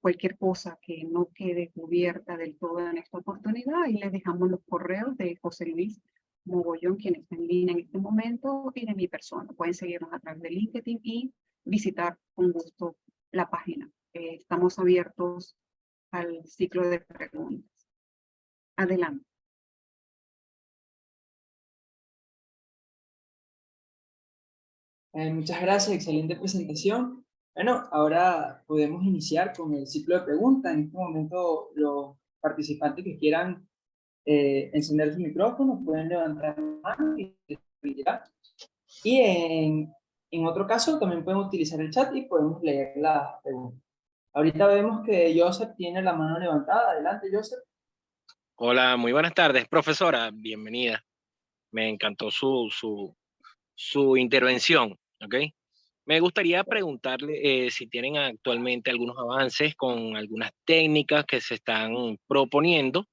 cualquier cosa que no quede cubierta del todo en esta oportunidad, y les dejamos los correos de José Luis Mogollón, quien está en línea en este momento, y de mi persona. Pueden seguirnos a través de LinkedIn y visitar con gusto la página. Estamos abiertos al ciclo de preguntas. Adelante. Muchas gracias, excelente presentación. Bueno, ahora podemos iniciar con el ciclo de preguntas. En este momento, los participantes que quieran encender su micrófono pueden levantar la mano y en otro caso también pueden utilizar el chat y podemos leer la pregunta. Ahorita vemos que Joseph tiene la mano levantada. Adelante, Joseph. Hola, muy buenas tardes, profesora. Bienvenida. Me encantó su intervención, ¿ok? Me gustaría preguntarle si tienen actualmente algunos avances con algunas técnicas que se están proponiendo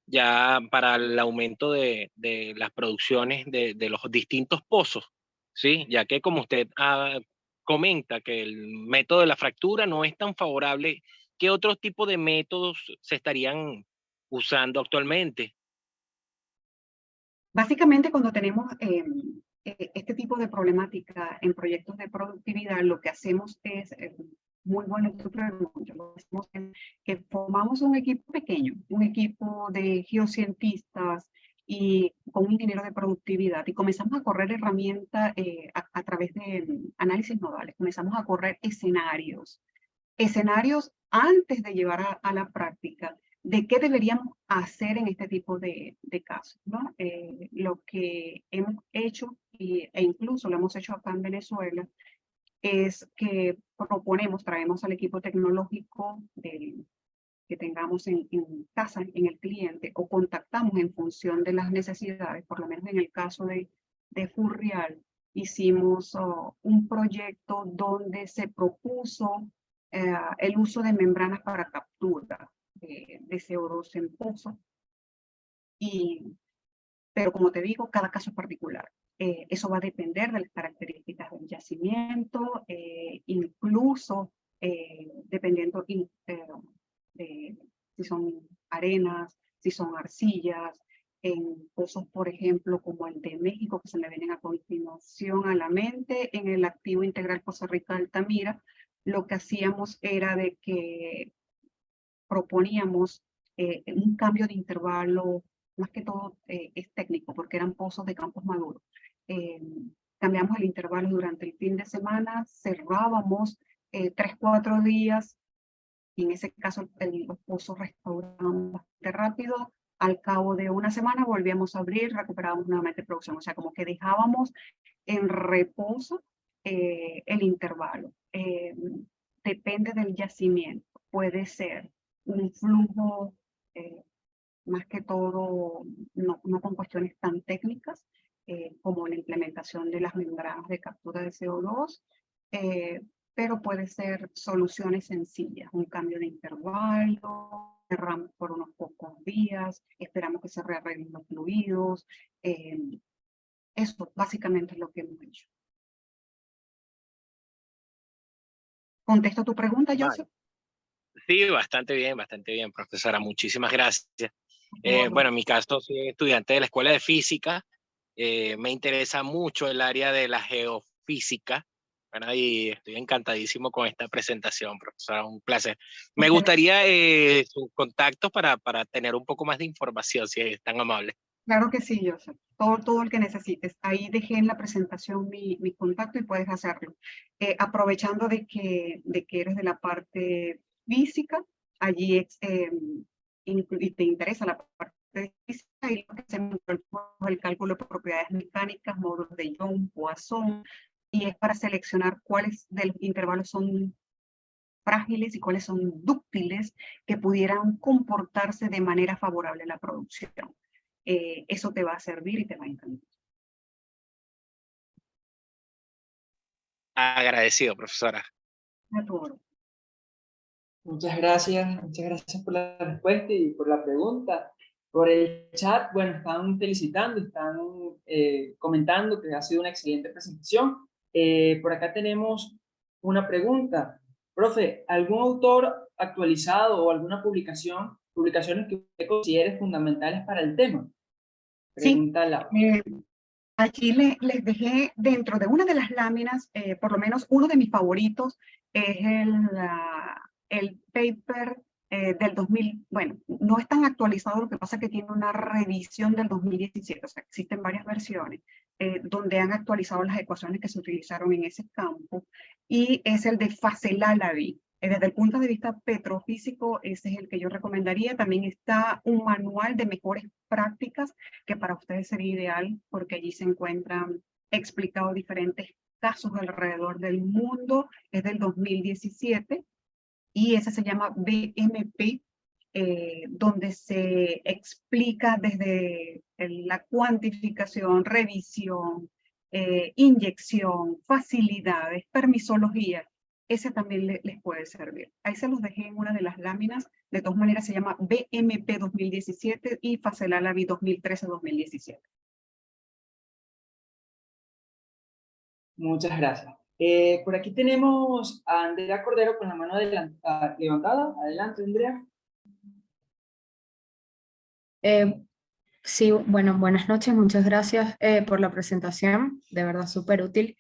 ya para el aumento de las producciones de los distintos pozos, ¿sí? Ya que como usted comenta que el método de la fractura no es tan favorable, ¿qué otro tipo de métodos se estarían usando actualmente? Básicamente, cuando tenemos este tipo de problemática en proyectos de productividad, lo que hacemos es, muy bueno tu pregunta, lo que hacemos es que formamos un equipo pequeño, un equipo de geocientistas y con un ingeniero de productividad, y comenzamos a correr herramientas a través de análisis nodales, comenzamos a correr escenarios antes de llevar a la práctica de qué deberíamos hacer en este tipo de casos, ¿no? Lo que hemos hecho, e incluso lo hemos hecho acá en Venezuela, es que traemos al equipo tecnológico que tengamos en casa, en el cliente, o contactamos en función de las necesidades. Por lo menos en el caso de Furrial, hicimos un proyecto donde se propuso el uso de membranas para captura de CO2 en pozo. Pero como te digo, cada caso es particular. Eso va a depender de las características del yacimiento, incluso dependiendo de si son arenas, si son arcillas. En pozos, por ejemplo, como el de México, que se me vienen a continuación a la mente, en el activo integral Poza Rica Altamira, lo que hacíamos era de que proponíamos un cambio de intervalo, más que todo es técnico, porque eran pozos de campos maduros. Cambiamos el intervalo durante el fin de semana, cerrábamos 3-4 días, y en ese caso los pozos restauraban bastante rápido. Al cabo de una semana volvíamos a abrir, recuperábamos nuevamente producción, o sea, como que dejábamos en reposo el intervalo. Depende del yacimiento, puede ser un flujo más que todo, no con cuestiones tan técnicas como la implementación de las membranas de captura de CO2, pero puede ser soluciones sencillas, un cambio de intervalo, cerramos por unos pocos días, esperamos que se rearreglen los fluidos. Eso básicamente es lo que hemos hecho. ¿Contesto tu pregunta, Joseph? Sí, bastante bien, profesora. Muchísimas gracias. Bueno, en mi caso soy estudiante de la Escuela de Física. Me interesa mucho el área de la geofísica. Bueno, y estoy encantadísimo con esta presentación, profesora. Un placer. Me gustaría sus contactos para tener un poco más de información, si es tan amable. Claro que sí, Joseph. Todo el que necesites. Ahí dejé en la presentación mi contacto y puedes hacerlo. Aprovechando de que eres de la parte física, allí y te interesa la parte de física, y lo que hacemos es el cálculo de propiedades mecánicas, módulos de Young, Poisson, y es para seleccionar cuáles de los intervalos son frágiles y cuáles son dúctiles que pudieran comportarse de manera favorable a la producción. Eso te va a servir y te va a encantar. Agradecido, profesora. Muchas gracias por la respuesta y por la pregunta. Por el chat, bueno, están felicitando, están comentando que ha sido una excelente presentación. Por acá tenemos una pregunta. Profe, ¿algún autor actualizado o alguna publicaciones que usted considere fundamentales para el tema? Pregunta sí, aquí les dejé dentro de una de las láminas, por lo menos uno de mis favoritos es el paper del 2000, bueno, no es tan actualizado, lo que pasa es que tiene una revisión del 2017, o sea, existen varias versiones donde han actualizado las ecuaciones que se utilizaron en ese campo, y es el de Fazelalavi. Desde el punto de vista petrofísico, ese es el que yo recomendaría. También está un manual de mejores prácticas, que para ustedes sería ideal, porque allí se encuentran explicados diferentes casos alrededor del mundo. Es del 2017 y ese se llama BMP, donde se explica desde la cuantificación, revisión, inyección, facilidades, permisología. Ese también les puede servir. Ahí se los dejé en una de las láminas. De todas maneras se llama BMP 2017 y Fazelalavi 2013-2017. Muchas gracias. Por aquí tenemos a Andrea Cordero con la mano levantada. Adelante, Andrea. Sí, bueno, buenas noches, muchas gracias por la presentación, de verdad súper útil.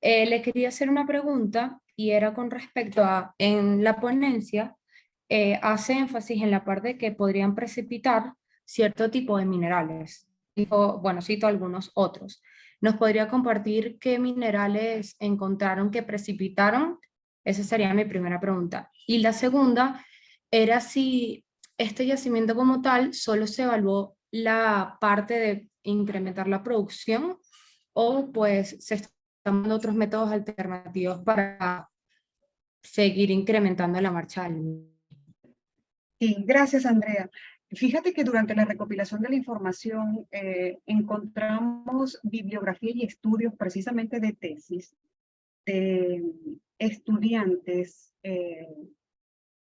Le quería hacer una pregunta y era con respecto a, en la ponencia, hace énfasis en la parte que podrían precipitar cierto tipo de minerales. Bueno, cito algunos otros. ¿Nos podría compartir qué minerales encontraron que precipitaron? Esa sería mi primera pregunta. Y la segunda era si este yacimiento como tal solo se evaluó la parte de incrementar la producción o pues se están dando otros métodos alternativos para seguir incrementando la marcha del mismo. Sí, gracias, Andrea. Fíjate que durante la recopilación de la información encontramos bibliografía y estudios precisamente de tesis de estudiantes,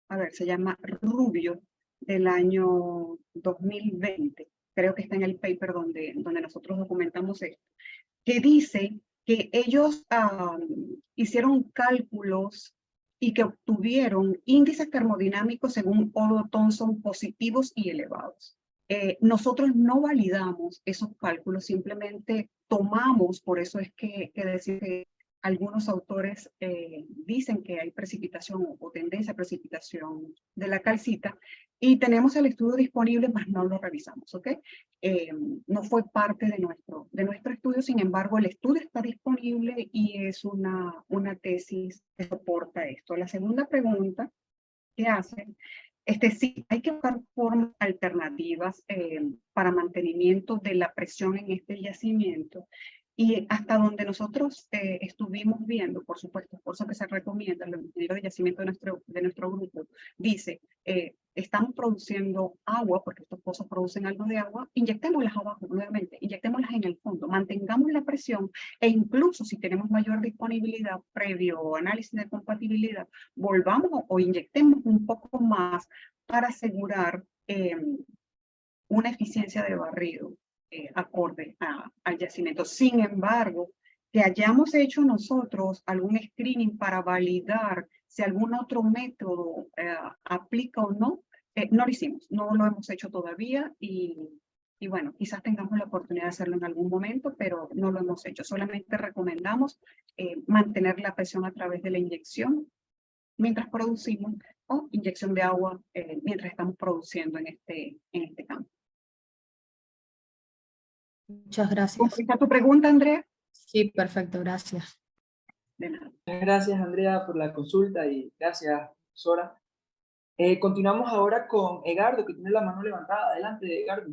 a ver, se llama Rubio, del año 2020. Creo que está en el paper donde nosotros documentamos esto, que dice que ellos hicieron cálculos y que obtuvieron índices termodinámicos según Otto Thomson positivos y elevados. Nosotros no validamos esos cálculos, simplemente tomamos, por eso es que decir que algunos autores dicen que hay precipitación o tendencia a precipitación de la calcita, y tenemos el estudio disponible, mas no lo revisamos, ¿ok? No fue parte de nuestro estudio, sin embargo, el estudio está disponible y es una tesis que soporta esto. La segunda pregunta que hacen, sí, hay que buscar formas alternativas para mantenimiento de la presión en este yacimiento. Y hasta donde nosotros estuvimos viendo, por supuesto, por eso que se recomienda, el ingeniero de yacimiento de nuestro grupo, dice, estamos produciendo agua, porque estos pozos producen algo de agua, inyectémoslas abajo nuevamente, inyectémoslas en el fondo, mantengamos la presión e incluso si tenemos mayor disponibilidad previo análisis de compatibilidad, volvamos o inyectemos un poco más para asegurar una eficiencia de barrido acorde al yacimiento. Sin embargo, que hayamos hecho nosotros algún screening para validar si algún otro método aplica o no, no lo hicimos, no lo hemos hecho todavía y bueno, quizás tengamos la oportunidad de hacerlo en algún momento, pero no lo hemos hecho. Solamente recomendamos mantener la presión a través de la inyección mientras producimos o inyección de agua mientras estamos produciendo en este campo. Muchas gracias. ¿Está tu pregunta, Andrea? Sí, perfecto, gracias. De nada. Muchas gracias, Andrea, por la consulta y gracias, profesora. Continuamos ahora con Edgardo, que tiene la mano levantada. Adelante, Edgardo.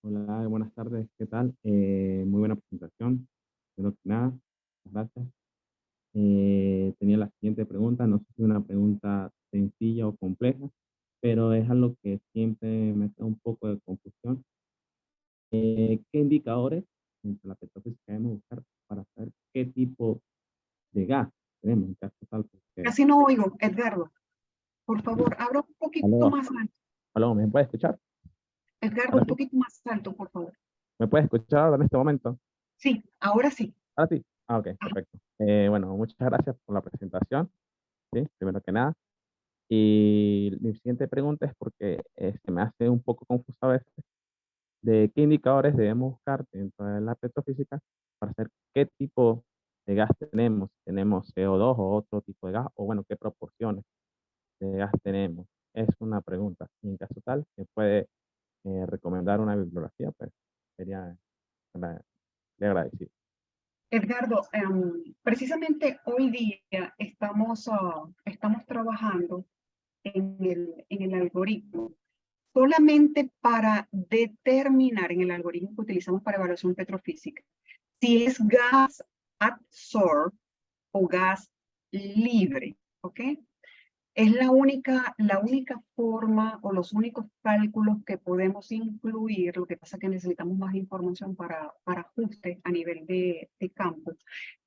Hola, buenas tardes, ¿qué tal? Muy buena presentación. Primero que nada, gracias. Tenía la siguiente pregunta, no sé si es una pregunta sencilla o compleja, pero es algo que siempre me da un poco de confusión. ¿Qué indicadores entre la petrofísica debemos buscar para saber qué tipo de gas tenemos en caso tal? Porque... Casi no oigo, Edgardo. Por favor, abra un poquito Aló, más alto. aló, ¿me puede escuchar? Edgardo, ¿Ahora un sí? poquito más alto, por favor. ¿Me puede escuchar ahora en este momento? Sí, ahora sí. Ahora sí. Ah, ok, Ajá. perfecto. Bueno, muchas gracias por la presentación, ¿sí? Primero que nada. Y mi siguiente pregunta es porque se me hace un poco confuso a veces de qué indicadores debemos buscar dentro de la petrofísica para saber qué tipo de gas tenemos. ¿Tenemos CO2 o otro tipo de gas? O bueno, qué proporciones. de gas tenemos? Es una pregunta. Y en caso tal, se puede recomendar una bibliografía, pues sería le agradecido. Edgardo, precisamente hoy día estamos trabajando en el algoritmo solamente para determinar en el algoritmo que utilizamos para evaluación petrofísica si es gas adsorb o gas libre, ¿ok? Es la única forma o los únicos cálculos que podemos incluir. Lo que pasa es que necesitamos más información para ajuste a nivel de campo.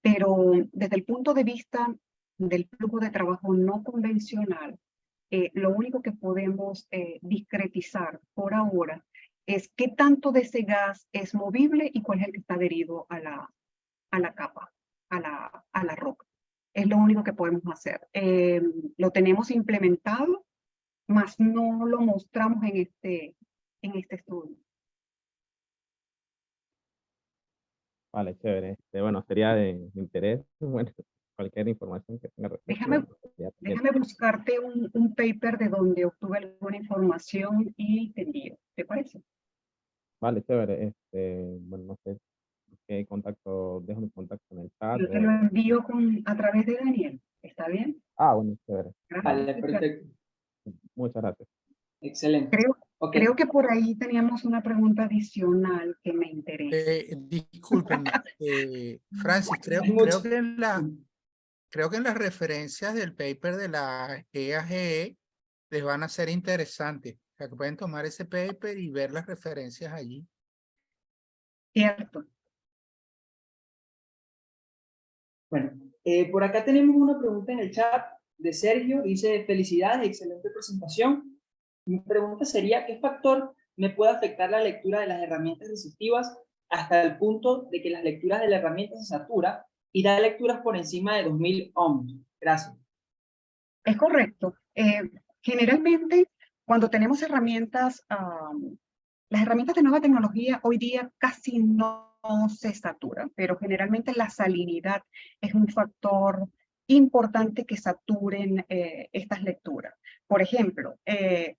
Pero desde el punto de vista del flujo de trabajo no convencional, lo único que podemos discretizar por ahora es qué tanto de ese gas es movible y cuál es el que está adherido a la capa, a la roca. Es lo único que podemos hacer. Lo tenemos implementado, mas no lo mostramos en este estudio. Vale, chévere. Bueno, sería de interés. Bueno, cualquier información que tenga respecto. Déjame buscarte un paper de donde obtuve alguna información y te envío. ¿Te parece? Vale, chévere. Bueno, no sé qué contacto, dejo mi contacto en el chat. Yo te lo envío a través de Daniel. ¿Está bien? Bueno, chévere. Vale, perfecto. Muchas gracias. Excelente. Creo que por ahí teníamos una pregunta adicional que me interesa. Discúlpenme, Francis, creo que en las referencias del paper de la EAGE les van a ser interesantes. O sea, que pueden tomar ese paper y ver las referencias allí. Cierto. Bueno, por acá tenemos una pregunta en el chat de Sergio. Dice, felicidades, excelente presentación. Mi pregunta sería, ¿qué factor me puede afectar la lectura de las herramientas resistivas hasta el punto de que las lecturas de la herramienta se satura y da lecturas por encima de 2000 ohms? Gracias. Es correcto. Generalmente, cuando tenemos herramientas, las herramientas de nueva tecnología hoy día casi no se saturan, pero generalmente la salinidad es un factor importante que saturen estas lecturas. Por ejemplo,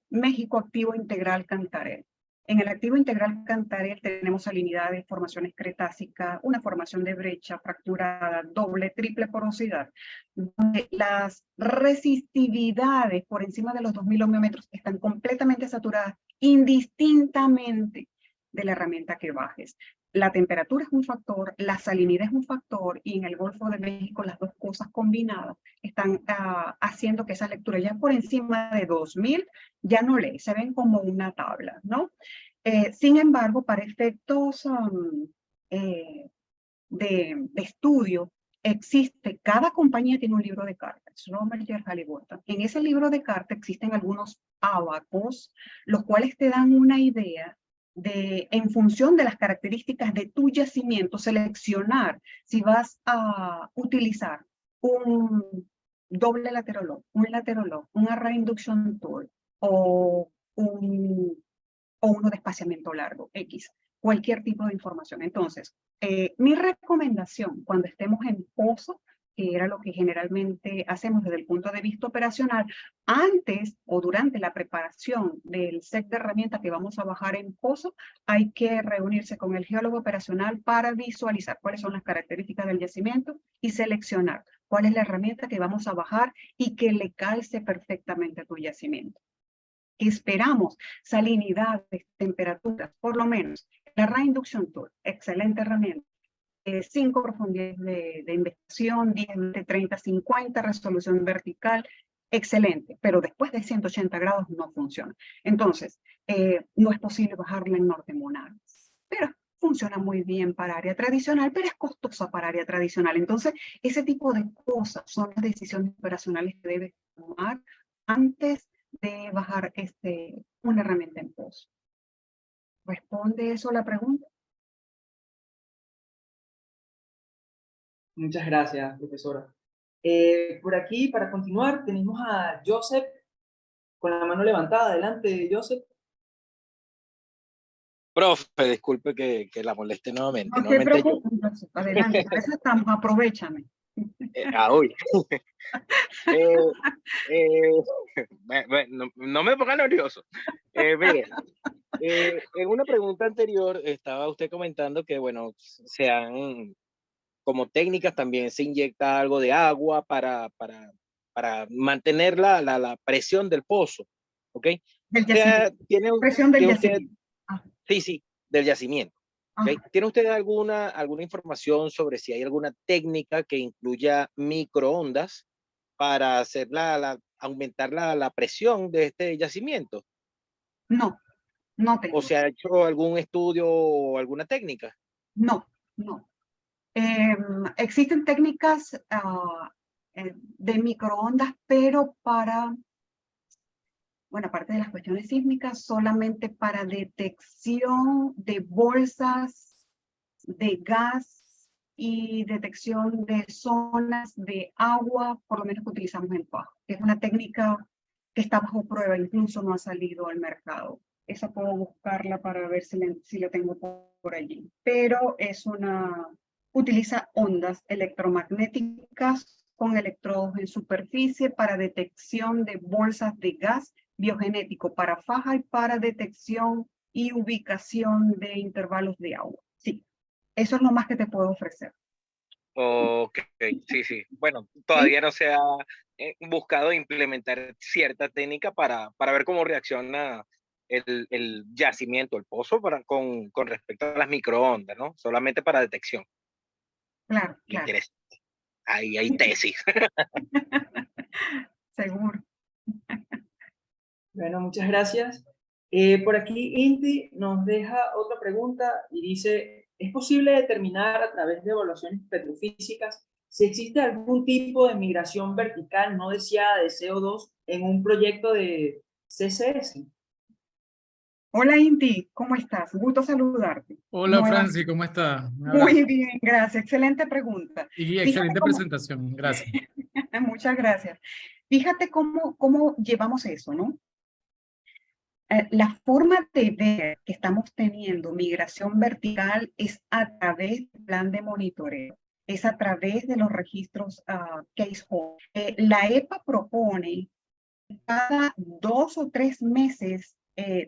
México Activo Integral Cantarell. En el activo integral Cantarell tenemos salinidades, formaciones cretásicas, una formación de brecha fracturada, doble, triple porosidad, donde las resistividades por encima de los 2000 ohmiómetros están completamente saturadas, indistintamente de la herramienta que bajes. La temperatura es un factor, la salinidad es un factor, y en el Golfo de México las dos cosas combinadas están haciendo que esa lectura ya por encima de 2000 ya no lee, se ven como una tabla, ¿no? Sin embargo, para efectos de estudio, cada compañía tiene un libro de cartas, Schlumberger, Halliburton. En ese libro de cartas existen algunos ábacos, los cuales te dan una idea de, en función de las características de tu yacimiento, seleccionar si vas a utilizar un doble lateral lock, un array induction tool o uno de espaciamiento largo, X, cualquier tipo de información. Entonces, mi recomendación cuando estemos en pozo, que era lo que generalmente hacemos desde el punto de vista operacional, antes o durante la preparación del set de herramientas que vamos a bajar en pozo, hay que reunirse con el geólogo operacional para visualizar cuáles son las características del yacimiento y seleccionar cuál es la herramienta que vamos a bajar y que le calce perfectamente a tu yacimiento. Esperamos salinidades, temperaturas, por lo menos. La Array Induction Tool, excelente herramienta. 5 profundidades de investigación, 10, 20, 30, 50, resolución vertical, excelente. Pero después de 180 grados no funciona. Entonces, no es posible bajarla en norte monar. Pero funciona muy bien para área tradicional, pero es costosa para área tradicional. Entonces, ese tipo de cosas son las decisiones operacionales que debes tomar antes de bajar una herramienta en pozo. ¿Responde eso a la pregunta? Muchas gracias, profesora. Por aquí, para continuar, tenemos a Joseph con la mano levantada. Adelante, Joseph. Profe, disculpe que la moleste nuevamente. No te preocupes, adelante, para eso estamos, aprovechame. Uy. No me ponga nervioso. Mire, en una pregunta anterior estaba usted comentando que, bueno, como técnicas también se inyecta algo de agua para mantener la presión del pozo, ¿ok? Del yacimiento. Presión del tiene usted, yacimiento. sí, del yacimiento. ¿Okay? Ajá. ¿Tiene usted alguna información sobre si hay alguna técnica que incluya microondas para hacer aumentar la presión de este yacimiento? No, no tengo. ¿O se ha hecho algún estudio o alguna técnica? No, no. Existen técnicas de microondas, pero para, bueno, aparte de las cuestiones sísmicas, solamente para detección de bolsas de gas y detección de zonas de agua, por lo menos que utilizamos en Fajo. Es una técnica que está bajo prueba, incluso no ha salido al mercado. Esa puedo buscarla para ver si la tengo por allí. Pero utiliza ondas electromagnéticas con electrodos en superficie para detección de bolsas de gas biogenético para faja y para detección y ubicación de intervalos de agua. Sí, eso es lo más que te puedo ofrecer. Ok, sí. Bueno, ¿Sí? todavía no se ha buscado implementar cierta técnica para ver cómo reacciona el yacimiento, el pozo, con respecto a las microondas, ¿no? Solamente para detección. Claro. Interesante. Ahí hay tesis. Seguro. Bueno, muchas gracias. Por aquí Inti nos deja otra pregunta y dice, ¿es posible determinar a través de evaluaciones petrofísicas si existe algún tipo de migración vertical no deseada de CO2 en un proyecto de CCS? Hola Inti, ¿cómo estás? Gusto saludarte. Hola Franci, ¿cómo está? Un abrazo. Muy bien, gracias. Excelente pregunta. Y excelente presentación, gracias. Muchas gracias. Fíjate cómo llevamos eso, ¿no? La forma de ver que estamos teniendo migración vertical es a través del plan de monitoreo, es a través de los registros case hold. La EPA propone que cada 2 o 3 meses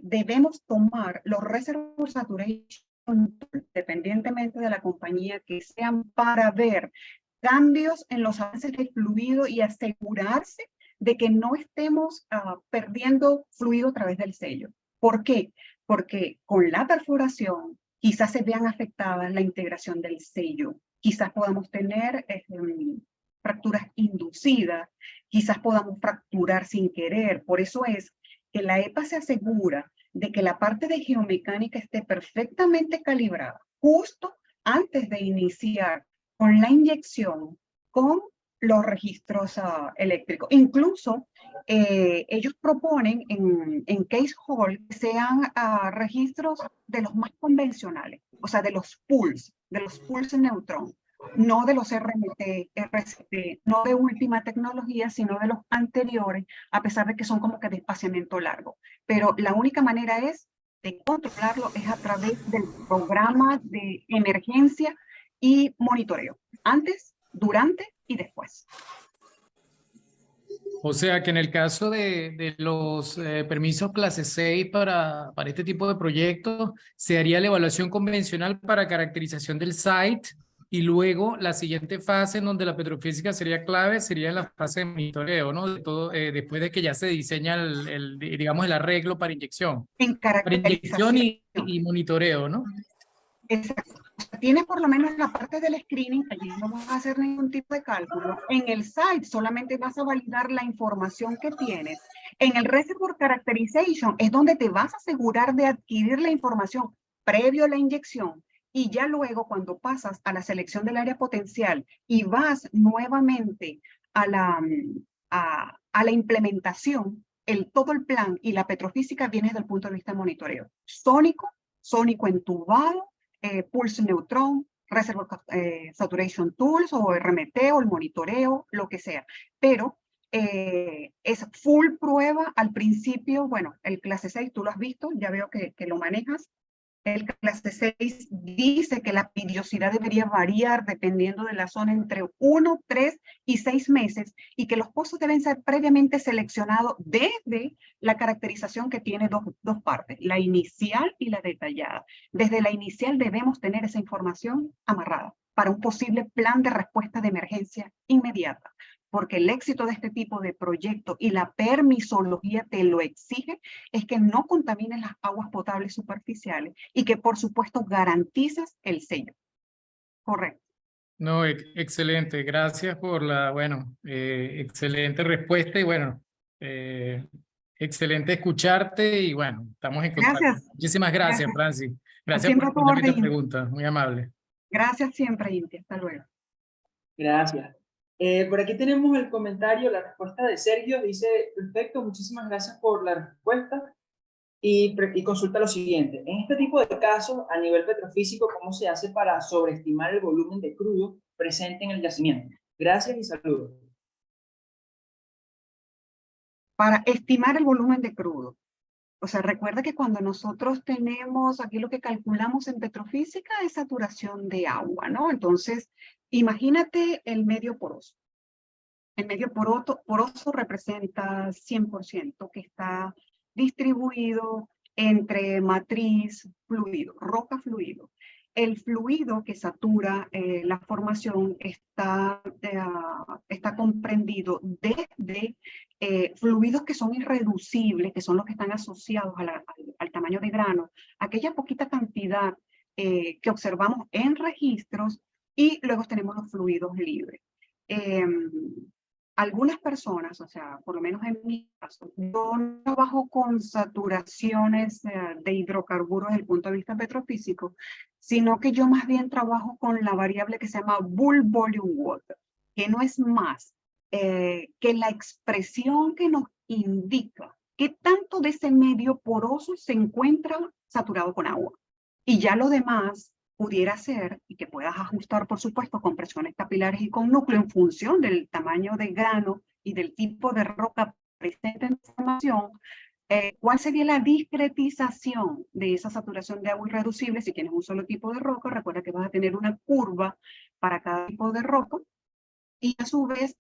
debemos tomar los reservoir saturation, dependientemente de la compañía que sean, para ver cambios en los avances del fluido y asegurarse de que no estemos perdiendo fluido a través del sello. ¿Por qué? Porque con la perforación quizás se vean afectadas la integración del sello. Quizás podamos tener fracturas inducidas, quizás podamos fracturar sin querer. Por eso es que la EPA se asegura de que la parte de geomecánica esté perfectamente calibrada justo antes de iniciar con la inyección, con los registros eléctricos. Incluso ellos proponen en case hold que sean registros de los más convencionales, o sea, de los pools neutrón, no de los RMT, RCT, no de última tecnología, sino de los anteriores, a pesar de que son como que de espaciamiento largo. Pero la única manera de controlarlo es a través del programa de emergencia y monitoreo, antes, durante y después. O sea que en el caso de los permisos clase 6 para este tipo de proyectos, se haría la evaluación convencional para caracterización del site y luego la siguiente fase en donde la petrofísica sería clave sería la fase de monitoreo, ¿no? De todo, después de que ya se diseña digamos, el arreglo para inyección. En caracterización. Para inyección y monitoreo, ¿no? Exacto. Tienes por lo menos la parte del screening, allí no vas a hacer ningún tipo de cálculo. En el site solamente vas a validar la información que tienes. En el Reservoir Characterization es donde te vas a asegurar de adquirir la información previo a la inyección y ya luego cuando pasas a la selección del área potencial y vas nuevamente a la implementación, todo el plan y la petrofísica viene desde el punto de vista de monitoreo. Sónico entubado, pulse neutrón, reservoir saturation tools o RMT o el monitoreo, lo que sea. Pero es full prueba al principio. Bueno, el clase 6 tú lo has visto, ya veo que lo manejas. El clase 6 dice que la periodicidad debería variar dependiendo de la zona entre 1, 3 y 6 meses y que los pozos deben ser previamente seleccionados desde la caracterización que tiene dos partes, la inicial y la detallada. Desde la inicial debemos tener esa información amarrada para un posible plan de respuesta de emergencia inmediata, porque el éxito de este tipo de proyecto y la permisología te lo exige, es que no contamines las aguas potables superficiales y que por supuesto garantices el sello. Correcto. No, excelente. Gracias por la, bueno, excelente respuesta y bueno, excelente escucharte y bueno, estamos en contacto. Gracias. Muchísimas gracias, Francis. Gracias Siempre por a favor responderme de esta pregunta. Muy amable. Gracias siempre, Inti. Hasta luego. Gracias. Por aquí tenemos el comentario, la respuesta de Sergio. Dice, perfecto, muchísimas gracias por la respuesta. Y consulta lo siguiente. En este tipo de casos, a nivel petrofísico, ¿cómo se hace para sobreestimar el volumen de crudo presente en el yacimiento? Gracias y saludos. Para estimar el volumen de crudo. O sea, recuerda que cuando nosotros tenemos, aquí lo que calculamos en petrofísica es saturación de agua, ¿no? Entonces, imagínate el medio poroso. El medio poroso representa 100% que está distribuido entre matriz, fluido, roca, fluido. El fluido que satura la formación está comprendido desde fluidos que son irreducibles, que son los que están asociados al tamaño de grano, aquella poquita cantidad que observamos en registros, y luego tenemos los fluidos libres. Algunas personas, o sea, por lo menos en mi caso, yo no trabajo con saturaciones de hidrocarburos desde el punto de vista petrofísico, sino que yo más bien trabajo con la variable que se llama Bulk Volume Water, que no es más que la expresión que nos indica qué tanto de ese medio poroso se encuentra saturado con agua. Y ya lo demás pudiera ser, y que puedas ajustar, por supuesto, con presiones capilares y con núcleo en función del tamaño de grano y del tipo de roca presente en la formación, ¿cuál sería la discretización de esa saturación de agua irreducible? Si tienes un solo tipo de roca, recuerda que vas a tener una curva para cada tipo de roca, y a su vez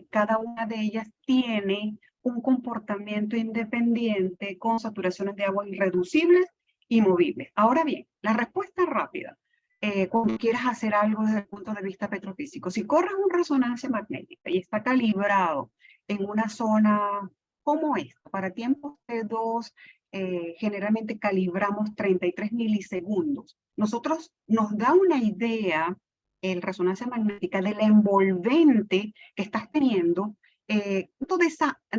cada una de ellas tiene un comportamiento independiente con saturaciones de agua irreducibles y movibles. Ahora bien, la respuesta rápida, cuando quieras hacer algo desde el punto de vista petrofísico, si corres una resonancia magnética y está calibrado en una zona como esta, para tiempos T2, generalmente calibramos 33 milisegundos. Nosotros nos da una idea en resonancia magnética de la envolvente que estás teniendo, de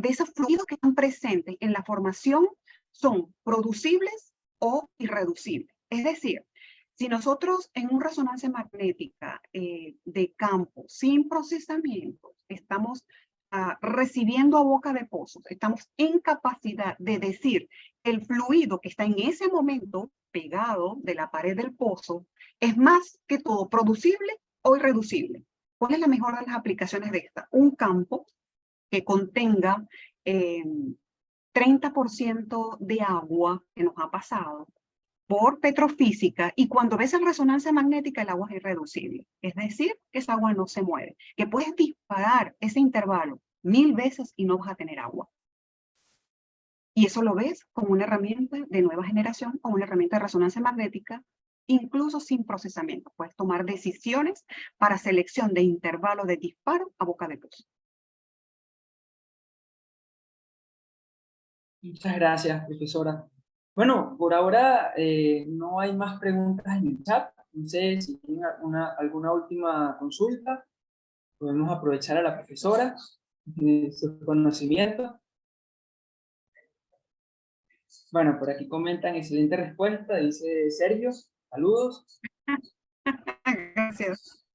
esos fluidos que están presentes en la formación son producibles o irreducibles. Es decir, si nosotros en una resonancia magnética de campo sin procesamiento estamos recibiendo a boca de pozos, estamos en capacidad de decir el fluido que está en ese momento pegado de la pared del pozo es más que todo producible o irreducible. ¿Cuál es la mejor de las aplicaciones de esta? Un campo que contenga 30% de agua que nos ha pasado por petrofísica, y cuando ves en resonancia magnética el agua es irreducible. Es decir, que esa agua no se mueve. Que puedes disparar ese intervalo 1000 veces y no vas a tener agua. Y eso lo ves como una herramienta de nueva generación, como una herramienta de resonancia magnética, incluso sin procesamiento. Puedes tomar decisiones para selección de intervalo de disparo a boca de pozo. Muchas gracias, profesora. Bueno, por ahora no hay más preguntas en el chat. No sé si tienen alguna última consulta. Podemos aprovechar a la profesora, su conocimiento. Bueno, por aquí comentan, excelente respuesta, dice Sergio. Saludos. Gracias.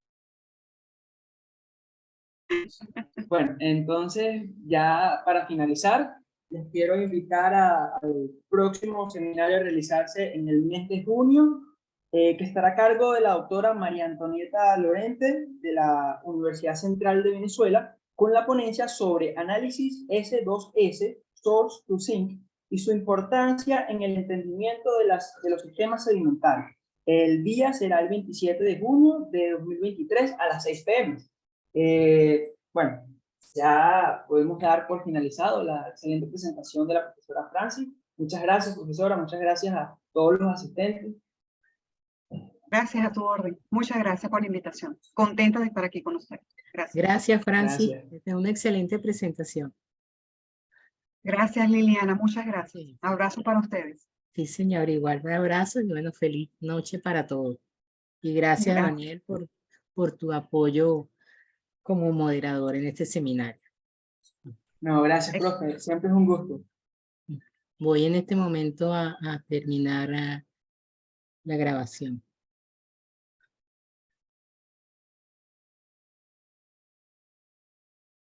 Bueno, entonces ya para finalizar, les quiero invitar al próximo seminario a realizarse en el mes de junio, que estará a cargo de la doctora María Antonieta Lorente de la Universidad Central de Venezuela, con la ponencia sobre análisis S2S, Source to Sink, y su importancia en el entendimiento de los sistemas sedimentarios. El día será el 27 de junio de 2023 a las 6 p.m. Bueno, ya podemos dar por finalizado la excelente presentación de la profesora Francis. Muchas gracias, profesora. Muchas gracias a todos los asistentes. Gracias, a tu orden. Muchas gracias por la invitación. Contenta de estar aquí con ustedes. Gracias. Gracias, Francis. Gracias. Esta es una excelente presentación. Gracias, Liliana. Muchas gracias. Sí. Abrazo para ustedes. Sí, señor. Igual un abrazo y bueno, feliz noche para todos. Y gracias, Gracias. Daniel, por tu apoyo como moderador en este seminario. No, gracias, profe. Siempre es un gusto. Voy en este momento a terminar la grabación.